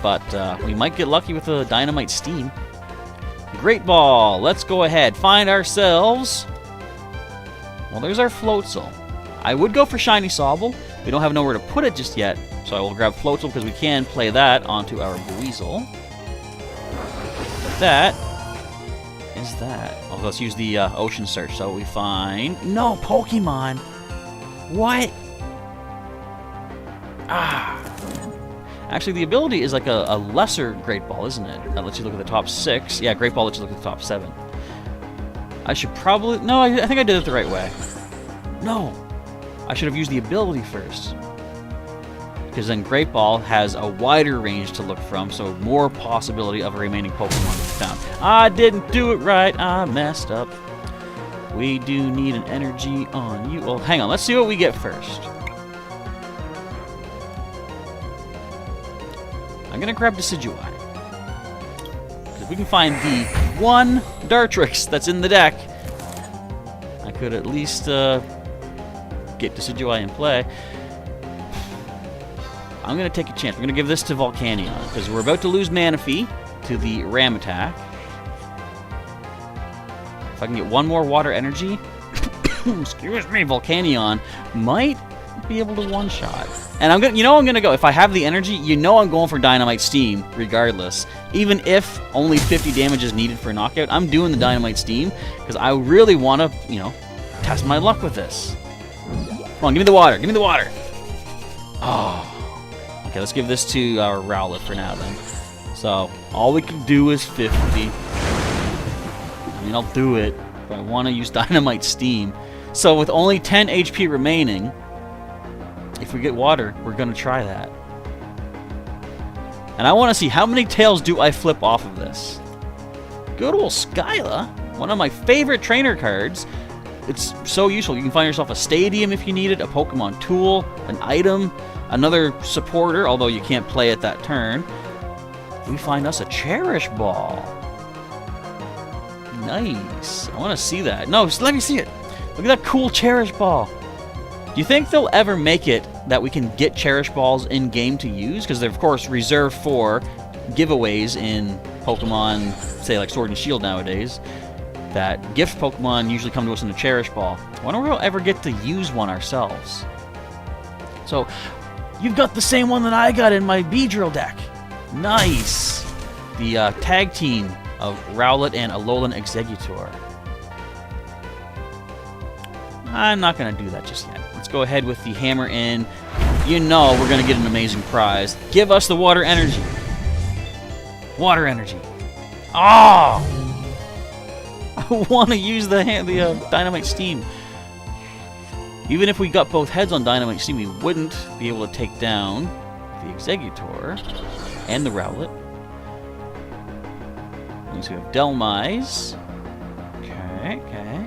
But we might get lucky with a Dynamite Steam. Great Ball. Let's go ahead. Find ourselves... Well, there's our Floatzel. I would go for Shiny Sobble. We don't have nowhere to put it just yet, so I will grab Floatzel because we can play that onto our Weasel. But that is that. Oh, let's use the Ocean Search. So we find... No, Pokemon! What? Ah! Actually, the ability is like a lesser Great Ball, isn't it? That lets you look at the top 6. Yeah, Great Ball lets you look at the top 7. I should probably... No, I think I did it the right way. No! I should have used the ability first. Because then Great Ball has a wider range to look from, so more possibility of a remaining Pokemon to be found. I didn't do it right. I messed up. We do need an energy on you. Well, hang on. Let's see what we get first. I'm going to grab Decidueye. If we can find the one Dartrix that's in the deck, I could at least get Decidueye in play. I'm going to take a chance. We're going to give this to Volcanion, because we're about to lose Manaphy to the Ram attack. If I can get one more Water Energy, excuse me, Volcanion might be able to one-shot. And I'm gonna go. If I have the energy, I'm going for Dynamite Steam, regardless. Even if only 50 damage is needed for a knockout, I'm doing the Dynamite Steam, because I really want to, test my luck with this. Come on, give me the water. Give me the water. Oh. Okay, let's give this to our Rowlet for now, then. So, all we can do is 50. I mean, I'll do it, but I want to use Dynamite Steam. So, with only 10 HP remaining, if we get water, we're going to try that. And I want to see how many tails do I flip off of this. Good old Skyla, one of my favorite trainer cards. It's so useful. You can find yourself a stadium if you need it, a Pokemon tool, an item, another supporter, although you can't play it that turn. We find us a Cherish Ball. Nice. I want to see that. No, just let me see it. Look at that cool Cherish Ball. Do you think they'll ever make it that we can get Cherish Balls in-game to use? Because they're, of course, reserved for giveaways in Pokemon, say, like Sword and Shield nowadays, that gift Pokemon usually come to us in a Cherish Ball. I wonder if we'll ever get to use one ourselves. So, you've got the same one that I got in my Beedrill deck. Nice! The tag team of Rowlet and Alolan Exeggutor. I'm not going to do that just yet. Let's go ahead with the Hammer in. We're going to get an amazing prize. Give us the Water Energy. Water Energy. Oh! I want to use the Dynamite Steam. Even if we got both heads on Dynamite Steam, we wouldn't be able to take down the Exeggutor and the Rowlet. And so we have Delmise. Okay, okay.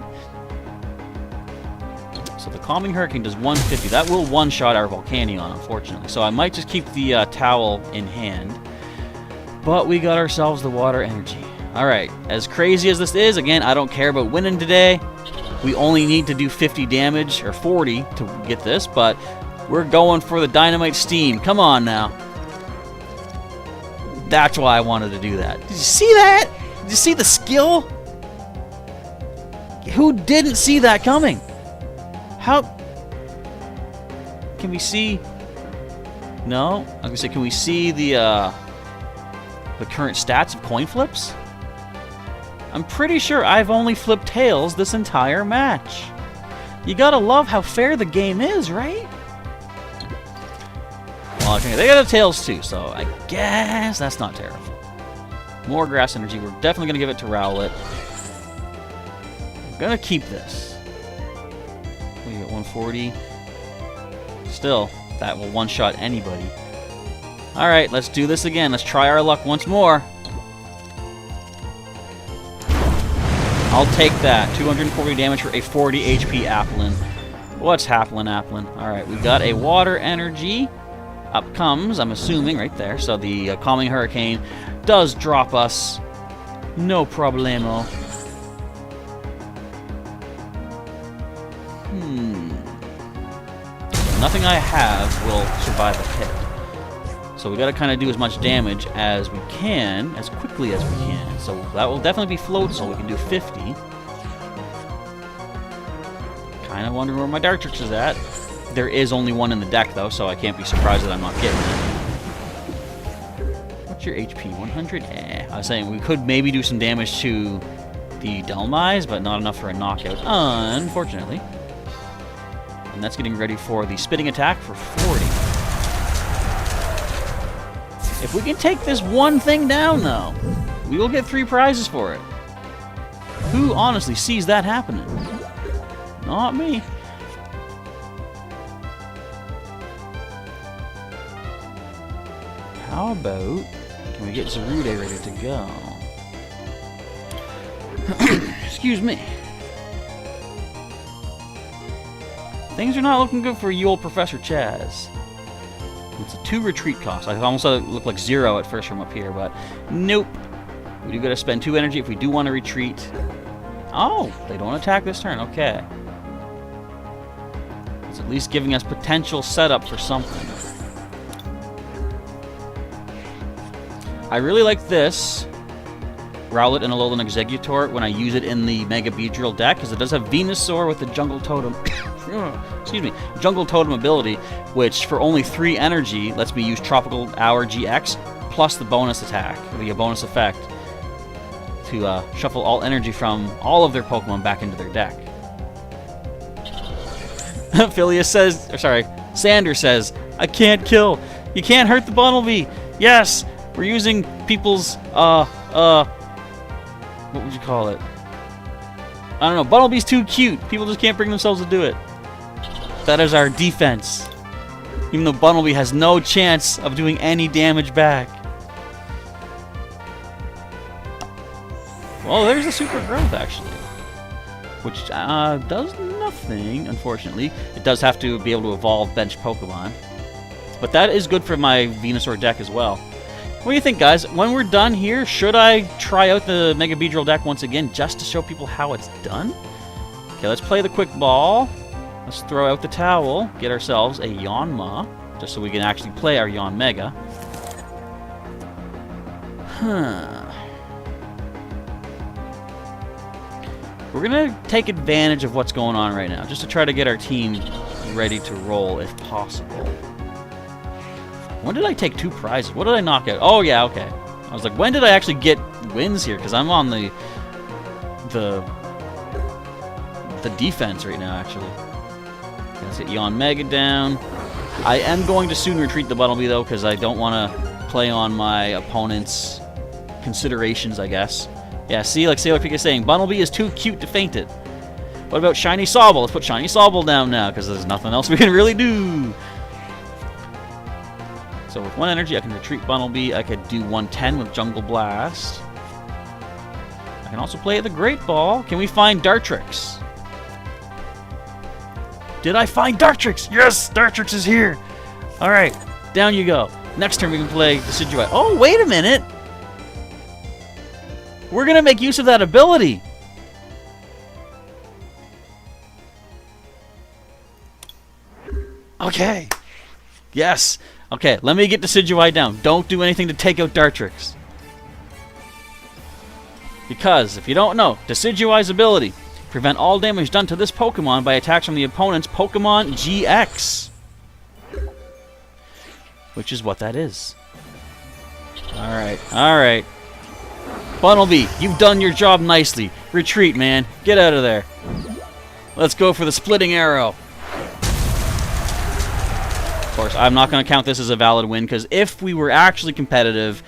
So the Calming Hurricane does 150. That will one-shot our Volcanion, unfortunately. So I might just keep the Towel in hand. But we got ourselves the Water Energy. Alright, as crazy as this is, again, I don't care about winning today. We only need to do 50 damage, or 40, to get this, but we're going for the Dynamite Steam. Come on now. That's why I wanted to do that. Did you see that? Did you see the skill? Who didn't see that coming? How? Can we see? No? I was going to say, can we see the current stats of coin flips? I'm pretty sure I've only flipped tails this entire match. You gotta love how fair the game is, right? Well, okay, they got a tails too, so I guess that's not terrible. More grass energy. We're definitely gonna give it to Rowlet. I'm gonna keep this. We got 140. Still, that will one-shot anybody. Alright, let's do this again. Let's try our luck once more. I'll take that. 240 damage for a 40 HP Applin. What's happening, Applin? Alright, we got a Water Energy. Up comes, I'm assuming, right there. So the Calming Hurricane does drop us. No problemo. Nothing I have will survive a hit. So we gotta kind of do as much damage as we can, as quickly as we can. So that will definitely be float, so we can do 50. Kind of wondering where my Dartrix is at. There is only one in the deck, though, so I can't be surprised that I'm not getting it. What's your HP? 100? Eh. I was saying we could maybe do some damage to the Delmise, but not enough for a knockout, unfortunately. And that's getting ready for the Spitting Attack for 40. If we can take this one thing down, though, we will get 3 prizes for it. Who honestly sees that happening? Not me. How about... Can we get Zarude ready to go? Excuse me. Things are not looking good for you old Professor Chaz. It's a 2 retreat cost. I almost thought it looked like 0 at first from up here, but nope. We do gotta spend 2 energy if we do want to retreat. Oh, they don't attack this turn. Okay. It's at least giving us potential setup for something. I really like this Rowlet and Alolan Exeggutor when I use it in the Mega Beedrill deck, because it does have Venusaur with the Jungle Totem. Excuse me, Jungle Totem ability, which for only 3 energy lets me use Tropical Hour GX plus the bonus attack, or the bonus effect, to shuffle all energy from all of their Pokemon back into their deck. Phileas says, or sorry, Sander says, I can't kill. You can't hurt the Bunnelby. Yes, we're using people's, what would you call it? I don't know. Bunnelby's too cute. People just can't bring themselves to do it. That is our defense. Even though Bunnelby has no chance of doing any damage back. Well, there's a Super Growth, actually. Which does nothing, unfortunately. It does have to be able to evolve bench Pokemon. But that is good for my Venusaur deck as well. What do you think, guys? When we're done here, should I try out the Mega Beedrill deck once again just to show people how it's done? Okay, let's play the Quick Ball. Let's throw out the Towel, get ourselves a Yanma, just so we can actually play our Yanmega. We're going to take advantage of what's going on right now, just to try to get our team ready to roll if possible. When did I take 2 prizes? What did I knock out? Oh, yeah, okay. I was like, when did I actually get wins here? Because I'm on the defense right now, actually. Let's get Yanmega down. I am going to soon retreat the Bunnelby, though, because I don't want to play on my opponent's considerations, I guess. Yeah, see, like Sailor Pika is saying, Bunnelby is too cute to faint it. What about Shiny Sobble? Let's put Shiny Sobble down now, because there's nothing else we can really do. So with 1 energy, I can retreat Bunnelby. I could do 110 with Jungle Blast. I can also play the Great Ball. Can we find Dartrix? Did I find Dartrix? Yes! Dartrix is here! Alright, down you go. Next turn we can play Decidueye. Oh, wait a minute! We're gonna make use of that ability! Okay. Yes. Okay, let me get Decidueye down. Don't do anything to take out Dartrix. Because, if you don't know, Decidueye's ability: prevent all damage done to this Pokemon by attacks from the opponent's Pokemon GX. Which is what that is. Alright, alright. Bunnelby, you've done your job nicely. Retreat, man. Get out of there. Let's go for the Splitting Arrow. Of course, I'm not going to count this as a valid win, because if we were actually competitive,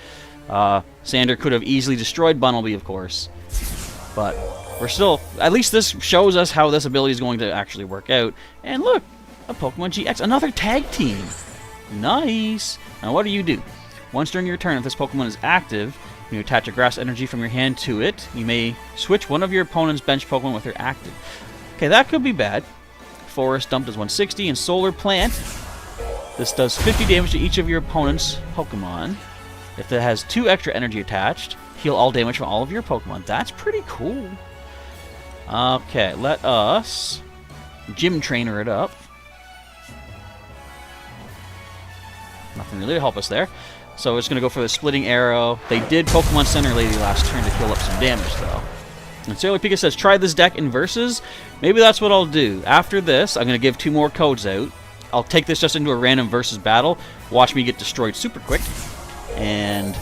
Sander could have easily destroyed Bunnelby, of course. But we're still... At least this shows us how this ability is going to actually work out. And look! A Pokemon GX. Another tag team! Nice! Now what do? Once during your turn, if this Pokemon is active, when you attach a grass energy from your hand to it, you may switch one of your opponent's bench Pokemon with their active. Okay, that could be bad. Forest Dump does 160, and Solar Plant... This does 50 damage to each of your opponent's Pokemon. If it has 2 extra energy attached, heal all damage from all of your Pokemon. That's pretty cool. Okay, let us Gym Trainer it up. Nothing really to help us there. So it's going to go for the Splitting Arrow. They did Pokemon Center Lady last turn to heal up some damage, though. And Sailor Pika says, try this deck in Versus. Maybe that's what I'll do. After this, I'm going to give 2 more codes out. I'll take this just into a random versus battle. Watch me get destroyed super quick. And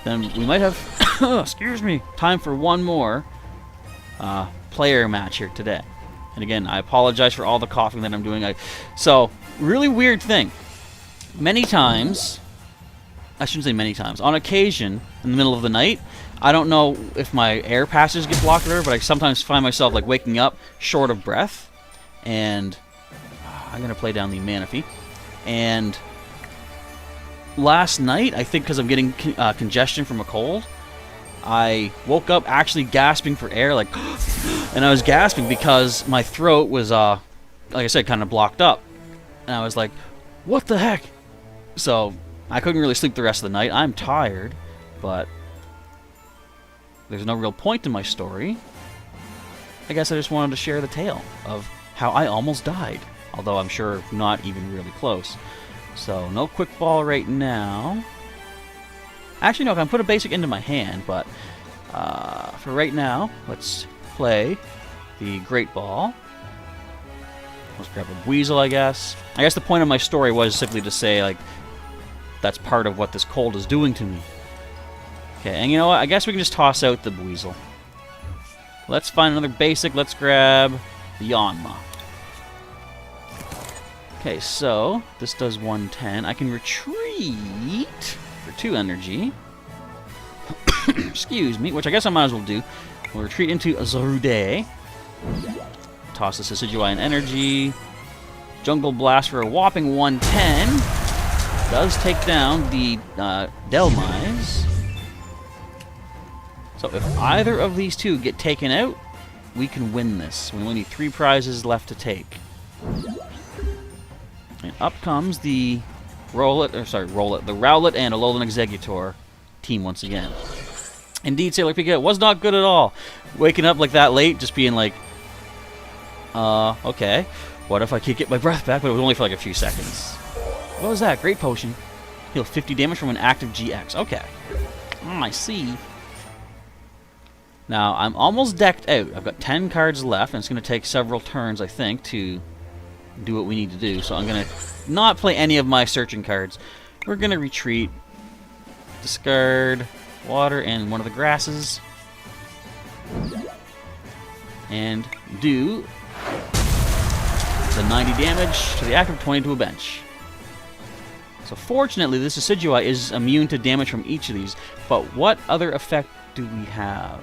then we might have, excuse me, time for one more player match here today. And again, I apologize for all the coughing that I'm doing. So, really weird thing. Many times, I shouldn't say many times, on occasion, in the middle of the night, I don't know if my air passages get blocked or whatever, but I sometimes find myself like waking up short of breath. And... I'm going to play down the Manaphy. And last night, I think because I'm getting congestion from a cold, I woke up actually gasping for air, like, and I was gasping because my throat was, like I said, kind of blocked up. And I was like, what the heck? So I couldn't really sleep the rest of the night. I'm tired, but there's no real point to my story. I guess I just wanted to share the tale of how I almost died. Although I'm sure not even really close. So, no Quick Ball right now. Actually, no, I can put a basic into my hand, but for right now, let's play the Great Ball. Let's grab a Weasel, I guess. I guess the point of my story was simply to say, like, that's part of what this cold is doing to me. Okay, and you know what? I guess we can just toss out the Weasel. Let's find another basic. Let's grab the Yanma. Okay, so this does 110. I can retreat for 2 energy. Excuse me, which I guess I might as well do. We'll retreat into Zarude. Toss this Decidueye in energy. Jungle Blast for a whopping 110. Does take down the Delmise. So if either of these two get taken out, we can win this. We only need 3 prizes left to take. And up comes the Rowlet and Alolan Exeggutor team once again. Indeed, Sailor Pika was not good at all. Waking up like that late, just being like, okay, what if I could get my breath back? But it was only for like a few seconds. What was that? Great Potion. Heal 50 damage from an active GX. Okay. I see. Now, I'm almost decked out. I've got 10 cards left, and it's going to take several turns, I think, to do what we need to do. So I'm going to not play any of my searching cards. We're going to retreat, discard water and one of the grasses, and do the 90 damage to the active, 20 to a bench. So fortunately, this Decidueye is immune to damage from each of these. But what other effect do we have?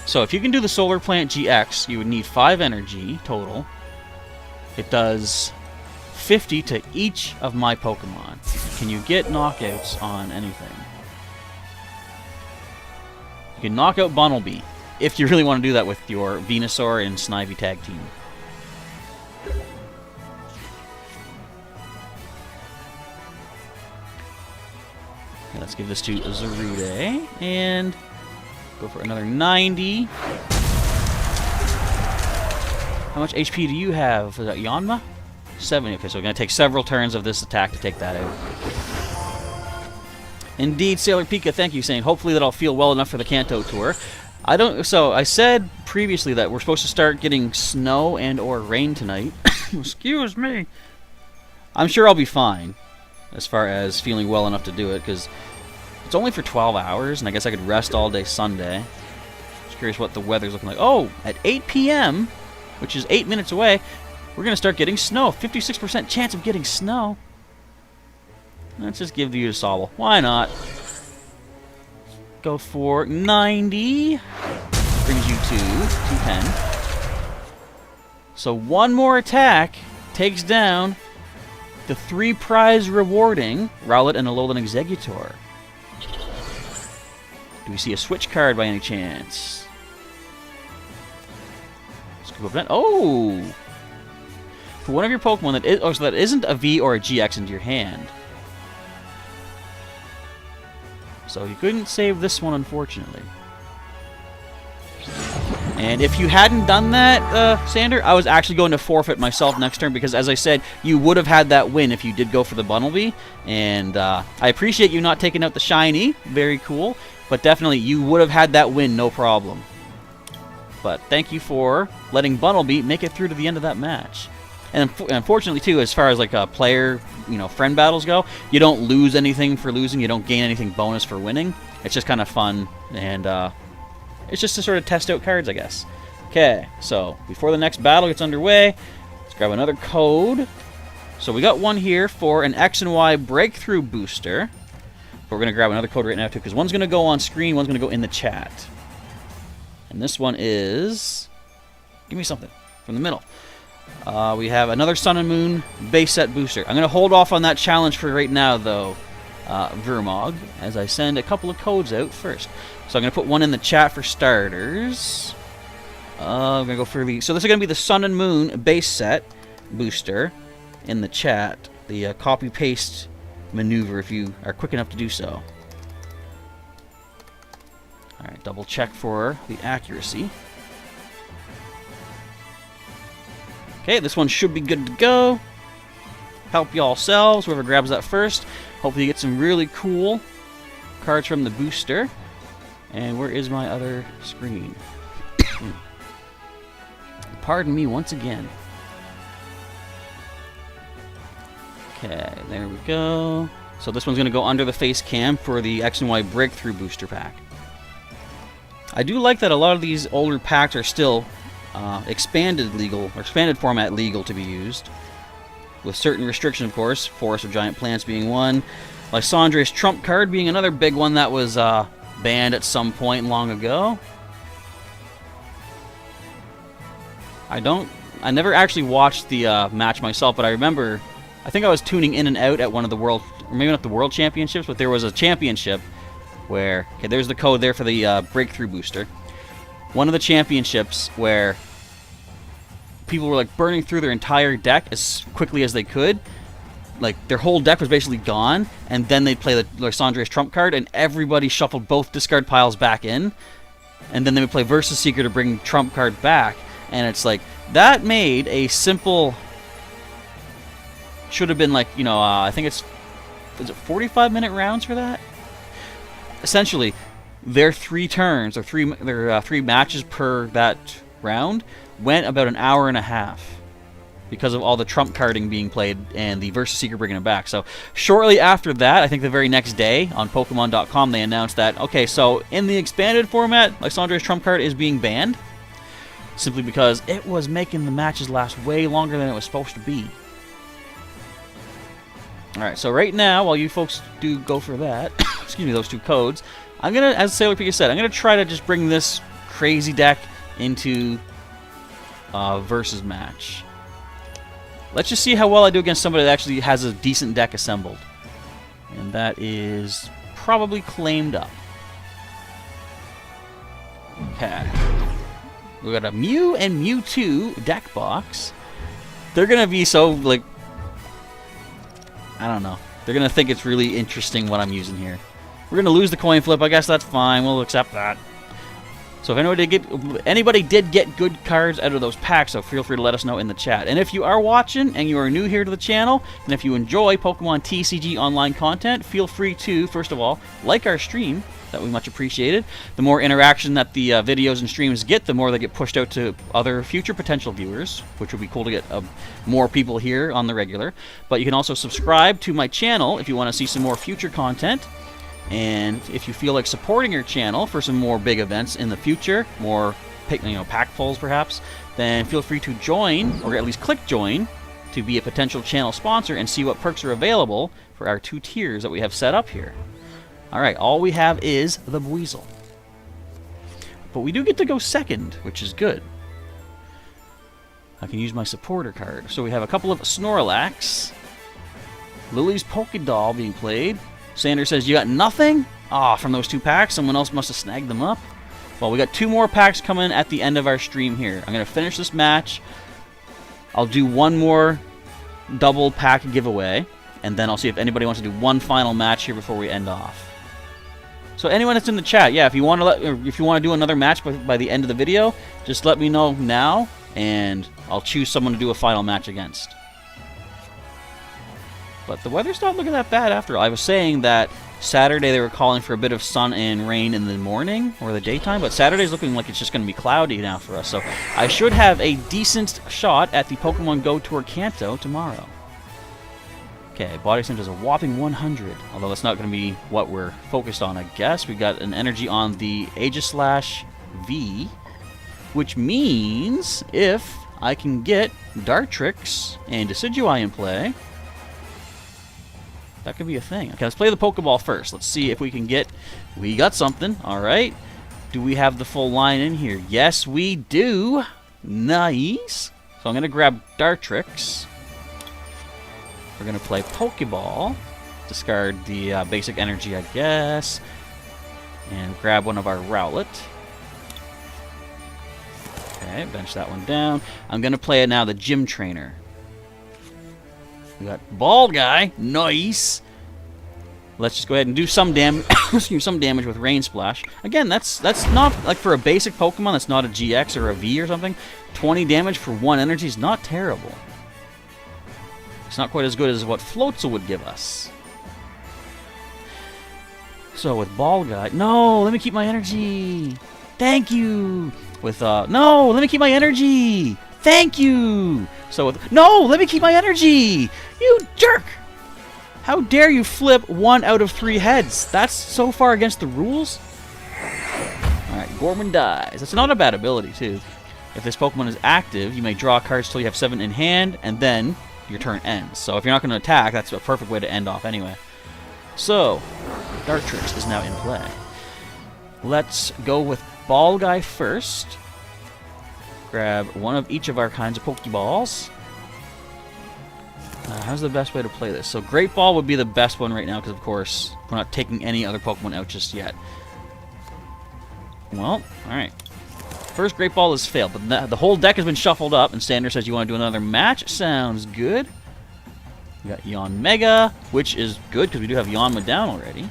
So if you can do the Solar Plant GX, you would need 5 energy total. It does 50 to each of my Pokemon. Can you get knockouts on anything? You can knock out Bunnelby, if you really want to do that with your Venusaur and Snivy tag team. Okay, let's give this to Zarude, and go for another 90. How much HP do you have? Is that Yanma? 70. Okay, so we're going to take several turns of this attack to take that out. Indeed, Sailor Pika, thank you, saying hopefully that I'll feel well enough for the Kanto tour. So I said previously that we're supposed to start getting snow and or rain tonight. Excuse me. I'm sure I'll be fine as far as feeling well enough to do it, because it's only for 12 hours, and I guess I could rest all day Sunday. Just curious what the weather's looking like. Oh, at 8 p.m., which is 8 minutes away, we're going to start getting snow. 56% chance of getting snow. Let's just give you a Sobble. Why not? Go for 90. Brings you to 210. So one more attack takes down the 3 prize rewarding Rowlet and Alolan Exeggutor. Do we see a switch card by any chance? Scoop up that. Oh! For one of your Pokemon that is, so that isn't a V or a GX into your hand. So you couldn't save this one, unfortunately. And if you hadn't done that, Sander, I was actually going to forfeit myself next turn, because, as I said, you would have had that win if you did go for the Bunnelby. And I appreciate you not taking out the shiny. Very cool. But definitely, you would have had that win, no problem. But thank you for letting Bunnelby make it through to the end of that match. And unfortunately, too, as far as like player, friend battles go, you don't lose anything for losing. You don't gain anything bonus for winning. It's just kind of fun, and it's just to sort of test out cards, I guess. Okay, so before the next battle gets underway, let's grab another code. So we got one here for an X and Y breakthrough booster. But we're going to grab another code right now, too, because one's going to go on screen, one's going to go in the chat. And this one is... Give me something from the middle. We have another Sun and Moon base set booster. I'm going to hold off on that challenge for right now, though, Vermog, as I send a couple of codes out first. So I'm going to put one in the chat for starters. I'm going to go for the... So this is going to be the Sun and Moon base set booster in the chat. The copy-paste maneuver, if you are quick enough to do so. Alright, double check for the accuracy. Okay, this one should be good to go. Help y'all selves, whoever grabs that first. Hopefully you get some really cool cards from the booster. And where is my other screen? Pardon me once again. Okay, there we go. So this one's going to go under the face cam for the X and Y breakthrough booster pack. I do like that a lot of these older packs are still expanded format legal to be used, with certain restrictions, of course. Forest of Giant Plants being one, Lysandre's Trump card being another big one that was banned at some point long ago. I never actually watched the match myself, but I remember, I think I was tuning in and out at one of the world, or maybe not the World Championships, but there was a championship where, okay, there's the code there for the breakthrough booster. One of the championships where people were like burning through their entire deck as quickly as they could. Like their whole deck was basically gone, and then they'd play the Lysandre's Trump card, and everybody shuffled both discard piles back in, and then they would play Versus Seeker to bring Trump card back. And it's like, that made a simple... Should have been like, I think is it 45-minute rounds for that? Essentially, their 3 turns, or their 3 matches per that round, went about an hour and a half because of all the Trump carding being played and the Versus Seeker bringing it back. So shortly after that, I think the very next day on Pokemon.com, they announced that, okay, so in the expanded format, Lysandre's Trump card is being banned, simply because it was making the matches last way longer than it was supposed to be. Alright, so right now, while you folks do go for that, excuse me, those 2 codes, I'm going to, as Sailor Pika said, I'm going to try to just bring this crazy deck into versus match. Let's just see how well I do against somebody that actually has a decent deck assembled. And that is probably claimed up. Okay. We got a Mew and Mewtwo deck box. They're gonna be so, like, I don't know. They're gonna think it's really interesting what I'm using here. We're gonna lose the coin flip. I guess that's fine. We'll accept that. So if anybody did get good cards out of those packs, so feel free to let us know in the chat. And if you are watching and you are new here to the channel, and if you enjoy Pokemon TCG online content, feel free to, first of all, like our stream. That we much appreciated. The more interaction that the videos and streams get, the more they get pushed out to other future potential viewers, which would be cool to get more people here on the regular. But you can also subscribe to my channel if you want to see some more future content. And if you feel like supporting your channel for some more big events in the future, more pack pulls perhaps, then feel free to join, or at least click join, to be a potential channel sponsor and see what perks are available for our 2 tiers that we have set up here. Alright, all we have is the Weasel. But we do get to go second, which is good. I can use my supporter card. So we have a couple of Snorlax. Lily's Pokédoll being played. Sanders says, you got nothing? Ah, from those 2 packs? Someone else must have snagged them up. Well, we got 2 more packs coming at the end of our stream here. I'm going to finish this match. I'll do 1 more double pack giveaway. And then I'll see if anybody wants to do 1 final match here before we end off. So anyone that's in the chat, yeah, if you want to do another match by the end of the video, just let me know now, and I'll choose someone to do a final match against. But the weather's not looking that bad after all. I was saying that Saturday they were calling for a bit of sun and rain in the morning or the daytime, but Saturday's looking like it's just going to be cloudy now for us. So I should have a decent shot at the Pokemon Go Tour Kanto tomorrow. Okay, Body Slam does a whopping 100, although that's not going to be what we're focused on, I guess. We got an energy on the Aegislash V, which means if I can get Dartrix and Decidueye in play, that could be a thing. Okay, let's play the Pokeball first. Let's see if we can get... We got something, alright. Do we have the full line in here? Yes, we do. Nice. So I'm going to grab Dartrix. We're going to play Pokeball, discard the basic energy, I guess, and grab one of our Rowlet. Okay, bench that one down. I'm going to play now the Gym Trainer. We got Bald Guy. Nice. Let's just go ahead and do some damage. Some damage with Rain Splash. Again, that's not like for a basic Pokemon. That's not a GX or a V or something. 20 damage for 1 energy is not terrible. It's not quite as good as what Floatzel would give us. So with Ball Guy... No! Let me keep my energy! Thank you! With, No! Let me keep my energy! Thank you! So with... No! Let me keep my energy! You jerk! How dare you flip 1 out of 3 heads? That's so far against the rules. Alright, Gorman dies. That's not a bad ability, too. If this Pokemon is active, you may draw cards till you have 7 in hand, and then... your turn ends. So if you're not going to attack, that's a perfect way to end off anyway. So, Dartrix is now in play. Let's go with Ball Guy first. Grab one of each of our kinds of Pokeballs. How's the best way to play this? So Great Ball would be the best one right now because, of course, we're not taking any other Pokemon out just yet. Well, alright. First Great Ball has failed, but the whole deck has been shuffled up, and Sander says you want to do another match. Sounds good. We got Yawn Mega, which is good because we do have Yanma down already.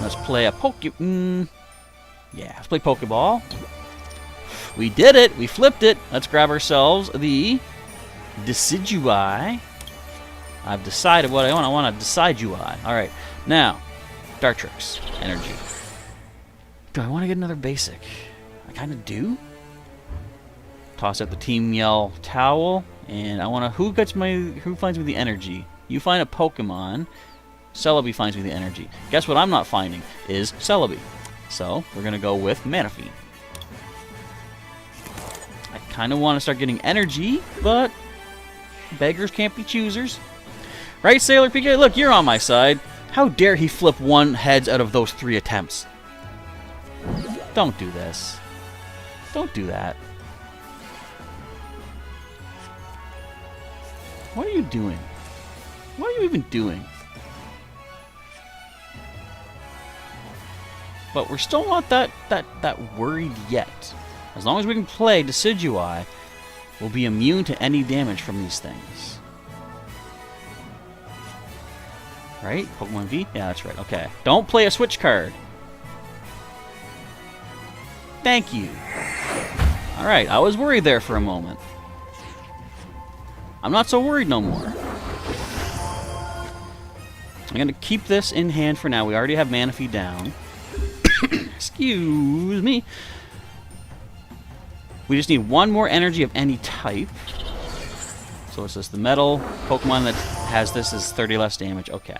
Let's play a Yeah, let's play Pokeball. We did it! We flipped it! Let's grab ourselves the Decidueye. I've decided what I want. I want a Decidueye. Alright, now, Dartrix. Energy. Do I want to get another basic? I kind of do. Toss out the Team Yell Towel, and I want to... Who finds me the energy? You find a Pokemon. Celebi finds me the energy. Guess what I'm not finding is Celebi. So, we're going to go with Manaphy. I kind of want to start getting energy, but beggars can't be choosers. Right, Sailor PK? Look, you're on my side. How dare he flip 1 heads out of those 3 attempts? Don't do this. Don't do that. What are you doing? What are you even doing? But we're still not that worried yet. As long as we can play Decidueye, we'll be immune to any damage from these things. Right? Pokemon V? Yeah, that's right. Okay. Don't play a switch card. Thank you. Alright, I was worried there for a moment. I'm not so worried no more. I'm going to keep this in hand for now. We already have Manaphy down. Excuse me. We just need one more energy of any type. So it's just the metal Pokemon that has this is 30 less damage. Okay.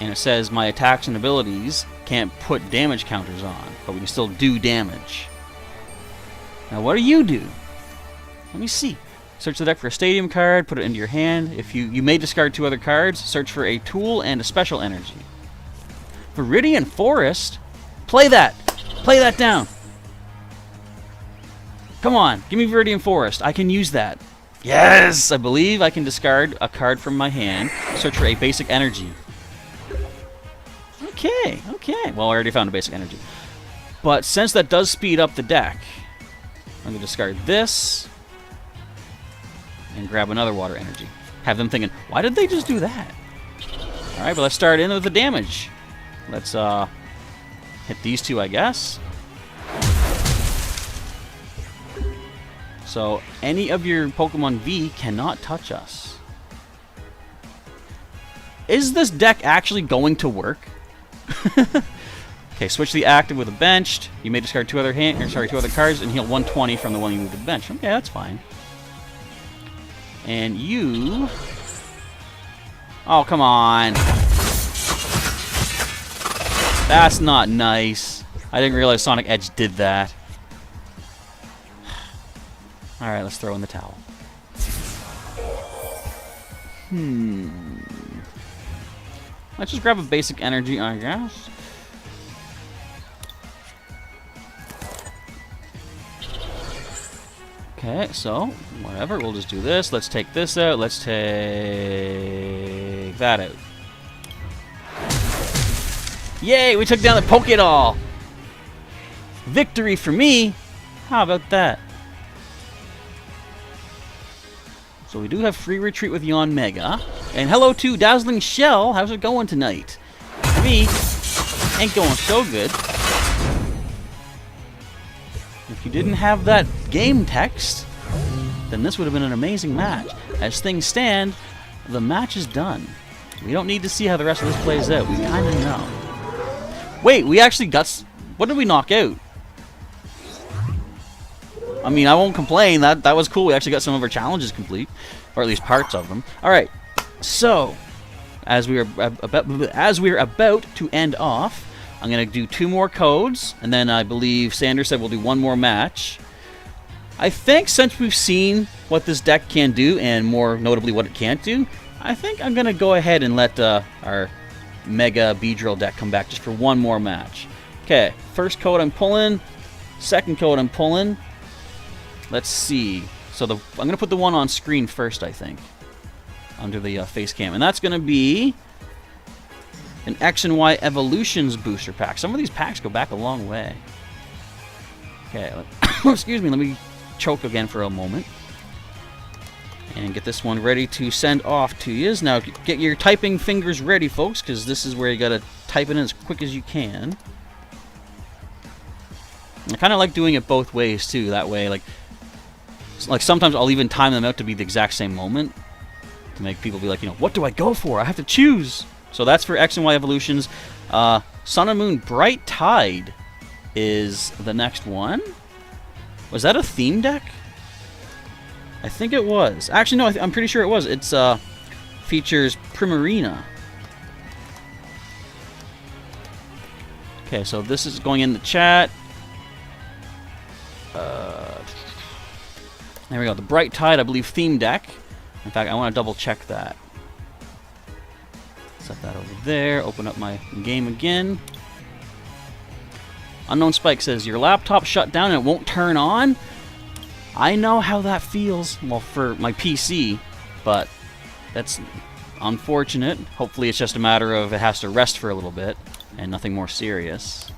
And it says my attacks and abilities can't put damage counters on, but we can still do damage. Now what do you do? Let me see. Search the deck for a stadium card, put it into your hand. If you may discard 2 other cards, search for a tool and a special energy. Viridian Forest? Play that! Play that down! Come on, give me Viridian Forest. I can use that. Yes! I believe I can discard a card from my hand, search for a basic energy. Okay, okay. Well, I already found a basic energy. But since that does speed up the deck, I'm going to discard this and grab another water energy. Have them thinking, why did they just do that? Alright, but let's start in with the damage. Let's hit these 2, I guess. So, any of your Pokemon V cannot touch us. Is this deck actually going to work? Okay, switch the active with a benched. You may discard 2 other 2 other cards and heal 120 from the one you moved to the bench. Okay, that's fine. And you... Oh, come on. That's not nice. I didn't realize Sonic Edge did that. Alright, let's throw in the towel. Let's just grab a basic energy, I guess. Okay, so, whatever, we'll just do this. Let's take this out. Let's take that out. Yay, we took down the Pokédoll! Victory for me! How about that? So we do have free retreat with Yon Mega. And hello to Dazzling Shell. How's it going tonight? For me, ain't going so good. If you didn't have that game text, then this would have been an amazing match. As things stand, the match is done. We don't need to see how the rest of this plays out. We kind of know. Wait, we actually got... What did we knock out? I mean, I won't complain. That was cool. We actually got some of our challenges complete. Or at least parts of them. Alright, so... As we are about to end off, I'm going to do 2 more codes. And then I believe Sanders said we'll do 1 more match. I think since we've seen what this deck can do, and more notably what it can't do, I think I'm going to go ahead and let our Mega Beedrill deck come back just for 1 more match. Okay, first code I'm pulling. Second code I'm pulling. Let's see. So I'm going to put the one on screen first, I think. Under the face cam. And that's going to be an X and Y Evolutions booster pack. Some of these packs go back a long way. Okay, excuse me, let me choke again for a moment. And get this one ready to send off to you. Now, get your typing fingers ready, folks, because this is where you got to type it in as quick as you can. I kind of like doing it both ways, too. That way, like sometimes I'll even time them out to be the exact same moment. To make people be like, what do I go for? I have to choose. So that's for X and Y Evolutions. Sun and Moon Bright Tide is the next one. Was that a theme deck? I think it was. Actually, no, I'm pretty sure it was. It's features Primarina. Okay, so this is going in the chat. There we go. The Bright Tide, I believe, theme deck. In fact, I want to double check that. Set that over there. Open up my game again. Unknown Spike says, your laptop shut down and it won't turn on? I know how that feels, well, for my PC, but that's unfortunate. Hopefully it's just a matter of it has to rest for a little bit and nothing more serious.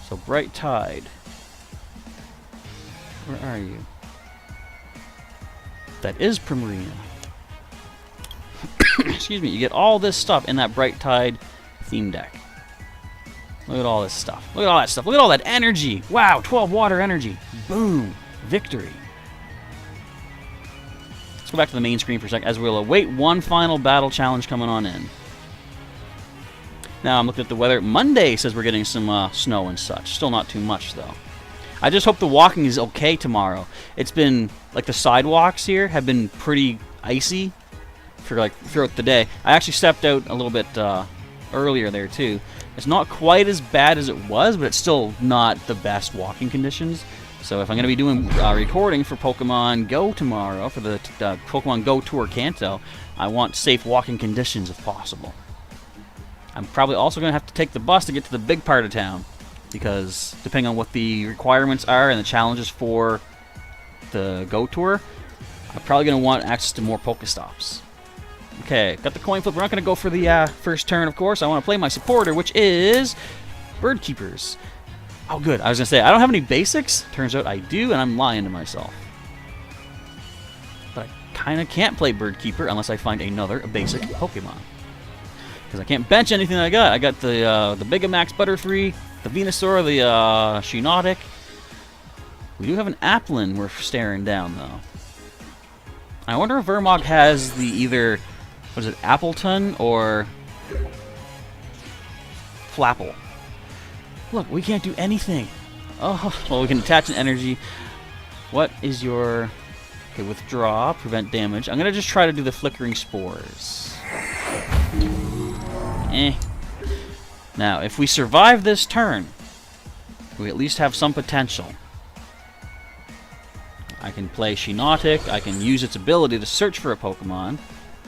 So, Bright Tide. Where are you? That is Primarina. Excuse me, you get all this stuff in that Bright Tide theme deck. Look at all this stuff. Look at all that stuff. Look at all that energy. Wow, 12 water energy. Boom. Victory. Let's go back to the main screen for a second as we'll await one final battle challenge coming on in. Now I'm looking at the weather. Monday says we're getting some snow and such. Still not too much, though. I just hope the walking is okay tomorrow. It's been, like, the sidewalks here have been pretty icy for, like, throughout the day. I actually stepped out a little bit earlier there, too. It's not quite as bad as it was, but it's still not the best walking conditions. So if I'm going to be doing recording for Pokemon Go tomorrow, for the Pokemon Go Tour Kanto, I want safe walking conditions if possible. I'm probably also going to have to take the bus to get to the big part of town, because depending on what the requirements are and the challenges for the Go Tour, I'm probably going to want access to more Pokestops. Okay, got the coin flip. We're not going to go for the first turn, of course. I want to play my supporter, which is Bird Keepers. Oh, good. I was going to say, I don't have any basics. Turns out I do, and I'm lying to myself. But I kind of can't play Bird Keeper unless I find another basic Pokemon. Because I can't bench anything that I got. I got the Bigamax Butterfree, the Venusaur, the Shiinotic. We do have an Applin we're staring down, though. I wonder if Vermog has the either, what is it, Appleton or Flapple. Look, we can't do anything. Oh, well, we can attach an energy. What is your... Okay, withdraw, prevent damage. I'm going to just try to do the Flickering Spores. Now, if we survive this turn, we at least have some potential. I can play Shiinotic. I can use its ability to search for a Pokemon.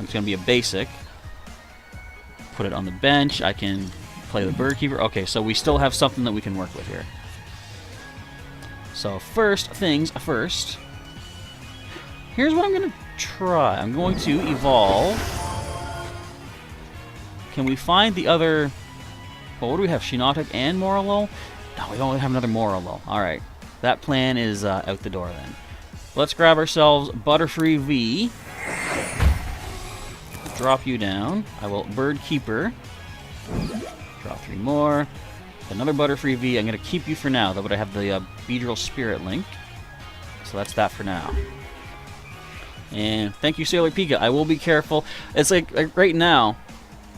It's going to be a basic. Put it on the bench. I can play the Bird Keeper. Okay, so we still have something that we can work with here. So first things first. Here's what I'm going to try. I'm going to evolve. Can we find the other... Well, what do we have? Shiinotic and Moralo? No, we don't have another Moralo. Alright. That plan is out the door then. Let's grab ourselves Butterfree V. Drop you down. I will Bird Keeper. Drop 3 more. Another Butterfree V. I'm going to keep you for now, though, but I have the Beedrill Spirit Link. So that's that for now. And thank you, Sailor Pika. I will be careful. It's like right now,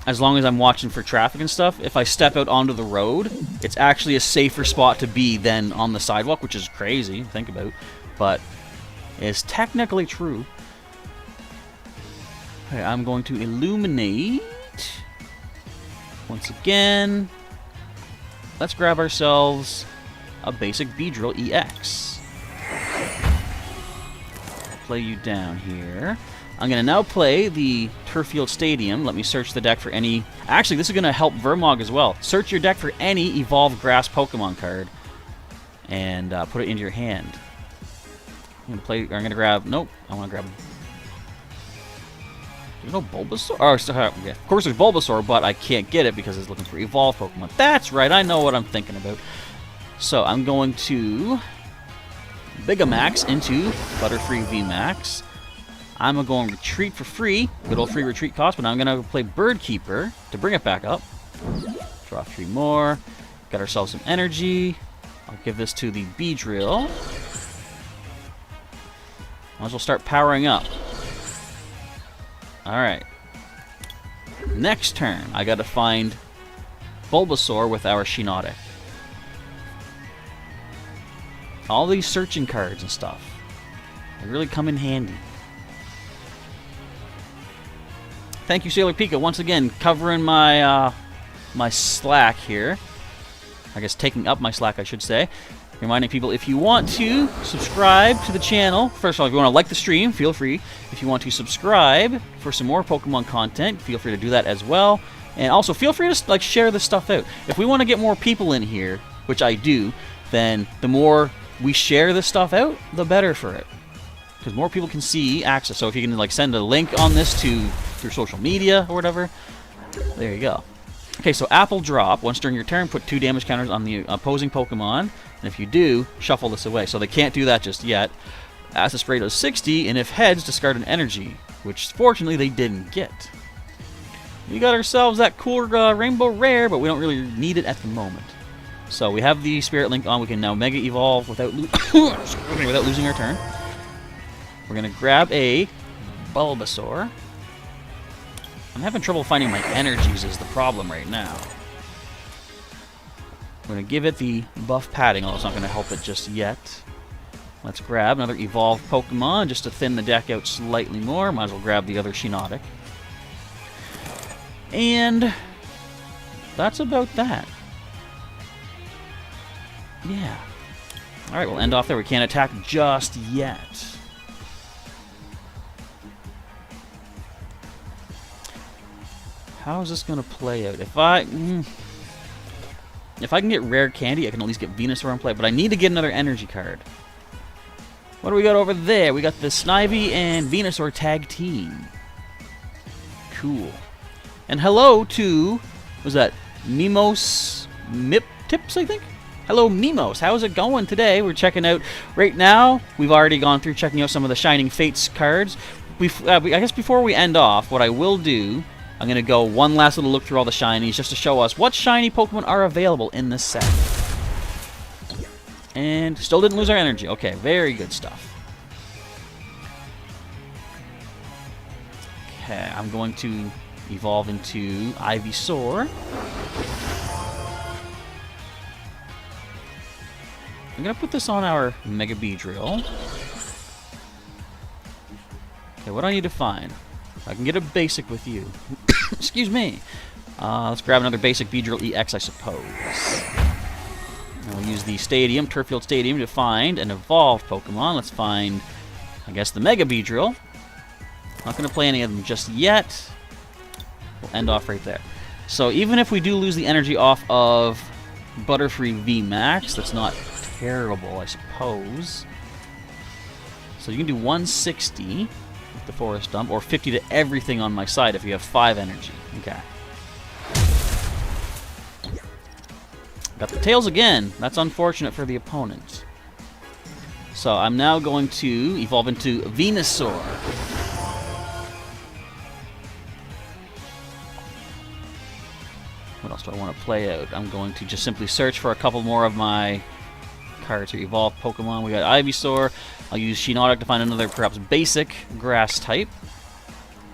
as long as I'm watching for traffic and stuff, if I step out onto the road, it's actually a safer spot to be than on the sidewalk, which is crazy to think about, but it's technically true. Okay, I'm going to illuminate. Once again, let's grab ourselves a basic Beedrill EX. Play you down here. I'm going to now play the Turffield Stadium. Let me search the deck for any... Actually, this is going to help Vermog as well. Search your deck for any Evolved Grass Pokemon card and put it into your hand. I'm going to grab... Nope. I want to grab... There's no Bulbasaur? Oh, yeah. Of course there's Bulbasaur, but I can't get it because it's looking for Evolved Pokemon. That's right. I know what I'm thinking about. So I'm going to Bigamax into Butterfree VMAX. I'm going to go and retreat for free. Good old free retreat cost, but now I'm going to play Bird Keeper to bring it back up. Draw 3 more. Got ourselves some energy. I'll give this to the Beedrill. Might as well start powering up. Alright. Next turn, I got to find Bulbasaur with our Shiinotic. All these searching cards and stuff, they really come in handy. Thank you, Sailor Pika, once again, covering my my slack here. I guess taking up my slack, I should say. Reminding people, if you want to subscribe to the channel, first of all, if you want to like the stream, feel free. If you want to subscribe for some more Pokemon content, feel free to do that as well. And also, feel free to like share this stuff out. If we want to get more people in here, which I do, then the more we share this stuff out, the better for it. Because more people can see access. So if you can like send a link on this through social media or whatever, there you go. Okay, so Apple Drop. Once during your turn, put 2 damage counters on the opposing Pokemon. And if you do, shuffle this away. So they can't do that just yet. Acid Spray does 60, and if heads, discard an energy, which fortunately they didn't get. We got ourselves that cool Rainbow Rare, but we don't really need it at the moment. So we have the Spirit Link on. We can now Mega Evolve without losing our turn. We're going to grab a Bulbasaur. I'm having trouble finding my energies is the problem right now. I'm going to give it the buff padding, although it's not going to help it just yet. Let's grab another Evolved Pokemon just to thin the deck out slightly more. Might as well grab the other Shiinotic. And that's about that. Yeah. Alright, we'll end off there. We can't attack just yet. How is this going to play out? If I can get rare candy, I can at least get Venusaur in play. But I need to get another energy card. What do we got over there? We got the Snivy and Venusaur tag team. Cool. And hello to, was that Mimos Tips, I think? Hello, Mimos. How's it going today? We're checking out, right now, we've already gone through checking out some of the Shining Fates cards. I guess before we end off, what I will do, I'm going to go one last little look through all the shinies just to show us what shiny Pokemon are available in this set. And still didn't lose our energy. Okay, very good stuff. Okay, I'm going to evolve into Ivysaur. I'm going to put this on our Mega Beedrill. Okay, what do I need to find? I can get a basic with you. Excuse me. Let's grab another basic Beedrill EX, I suppose. And we'll use the Stadium, Turffield Stadium, to find an evolved Pokemon. Let's find, I guess, the Mega Beedrill. Not going to play any of them just yet. We'll end off right there. So even if we do lose the energy off of Butterfree VMAX, that's not terrible, I suppose. So you can do 160 with the Forest Dump, or 50 to everything on my side if you have 5 energy. Okay. Got the tails again. That's unfortunate for the opponent. So I'm now going to evolve into Venusaur. What else do I want to play out? I'm going to just simply search for a couple more of my cards to evolve Pokemon. We got Ivysaur. I'll use Shiinotic to find another perhaps basic grass type.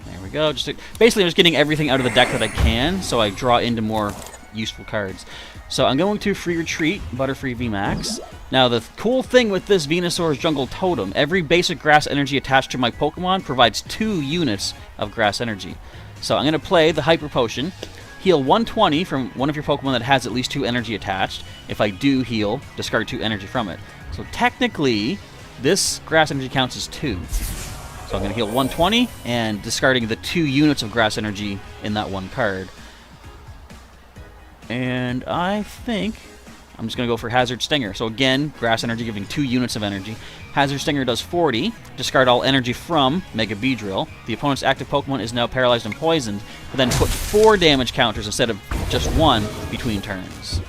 There we go. Basically, I'm just getting everything out of the deck that I can, so I draw into more useful cards. So I'm going to Free Retreat, Butterfree VMAX. Now, the cool thing with this Venusaur's Jungle Totem, every basic grass energy attached to my Pokemon provides 2 units of grass energy. So I'm going to play the Hyper Potion, heal 120 from one of your Pokemon that has at least 2 energy attached. If I do heal, discard 2 energy from it. So technically, this grass energy counts as 2. So I'm going to heal 120 and discarding the 2 units of grass energy in that one card. And I think I'm just going to go for Hazard Stinger. So again, grass energy giving 2 units of energy. Hazard Stinger does 40. Discard all energy from Mega Beedrill. The opponent's active Pokemon is now paralyzed and poisoned, but then put 4 damage counters instead of just 1 between turns.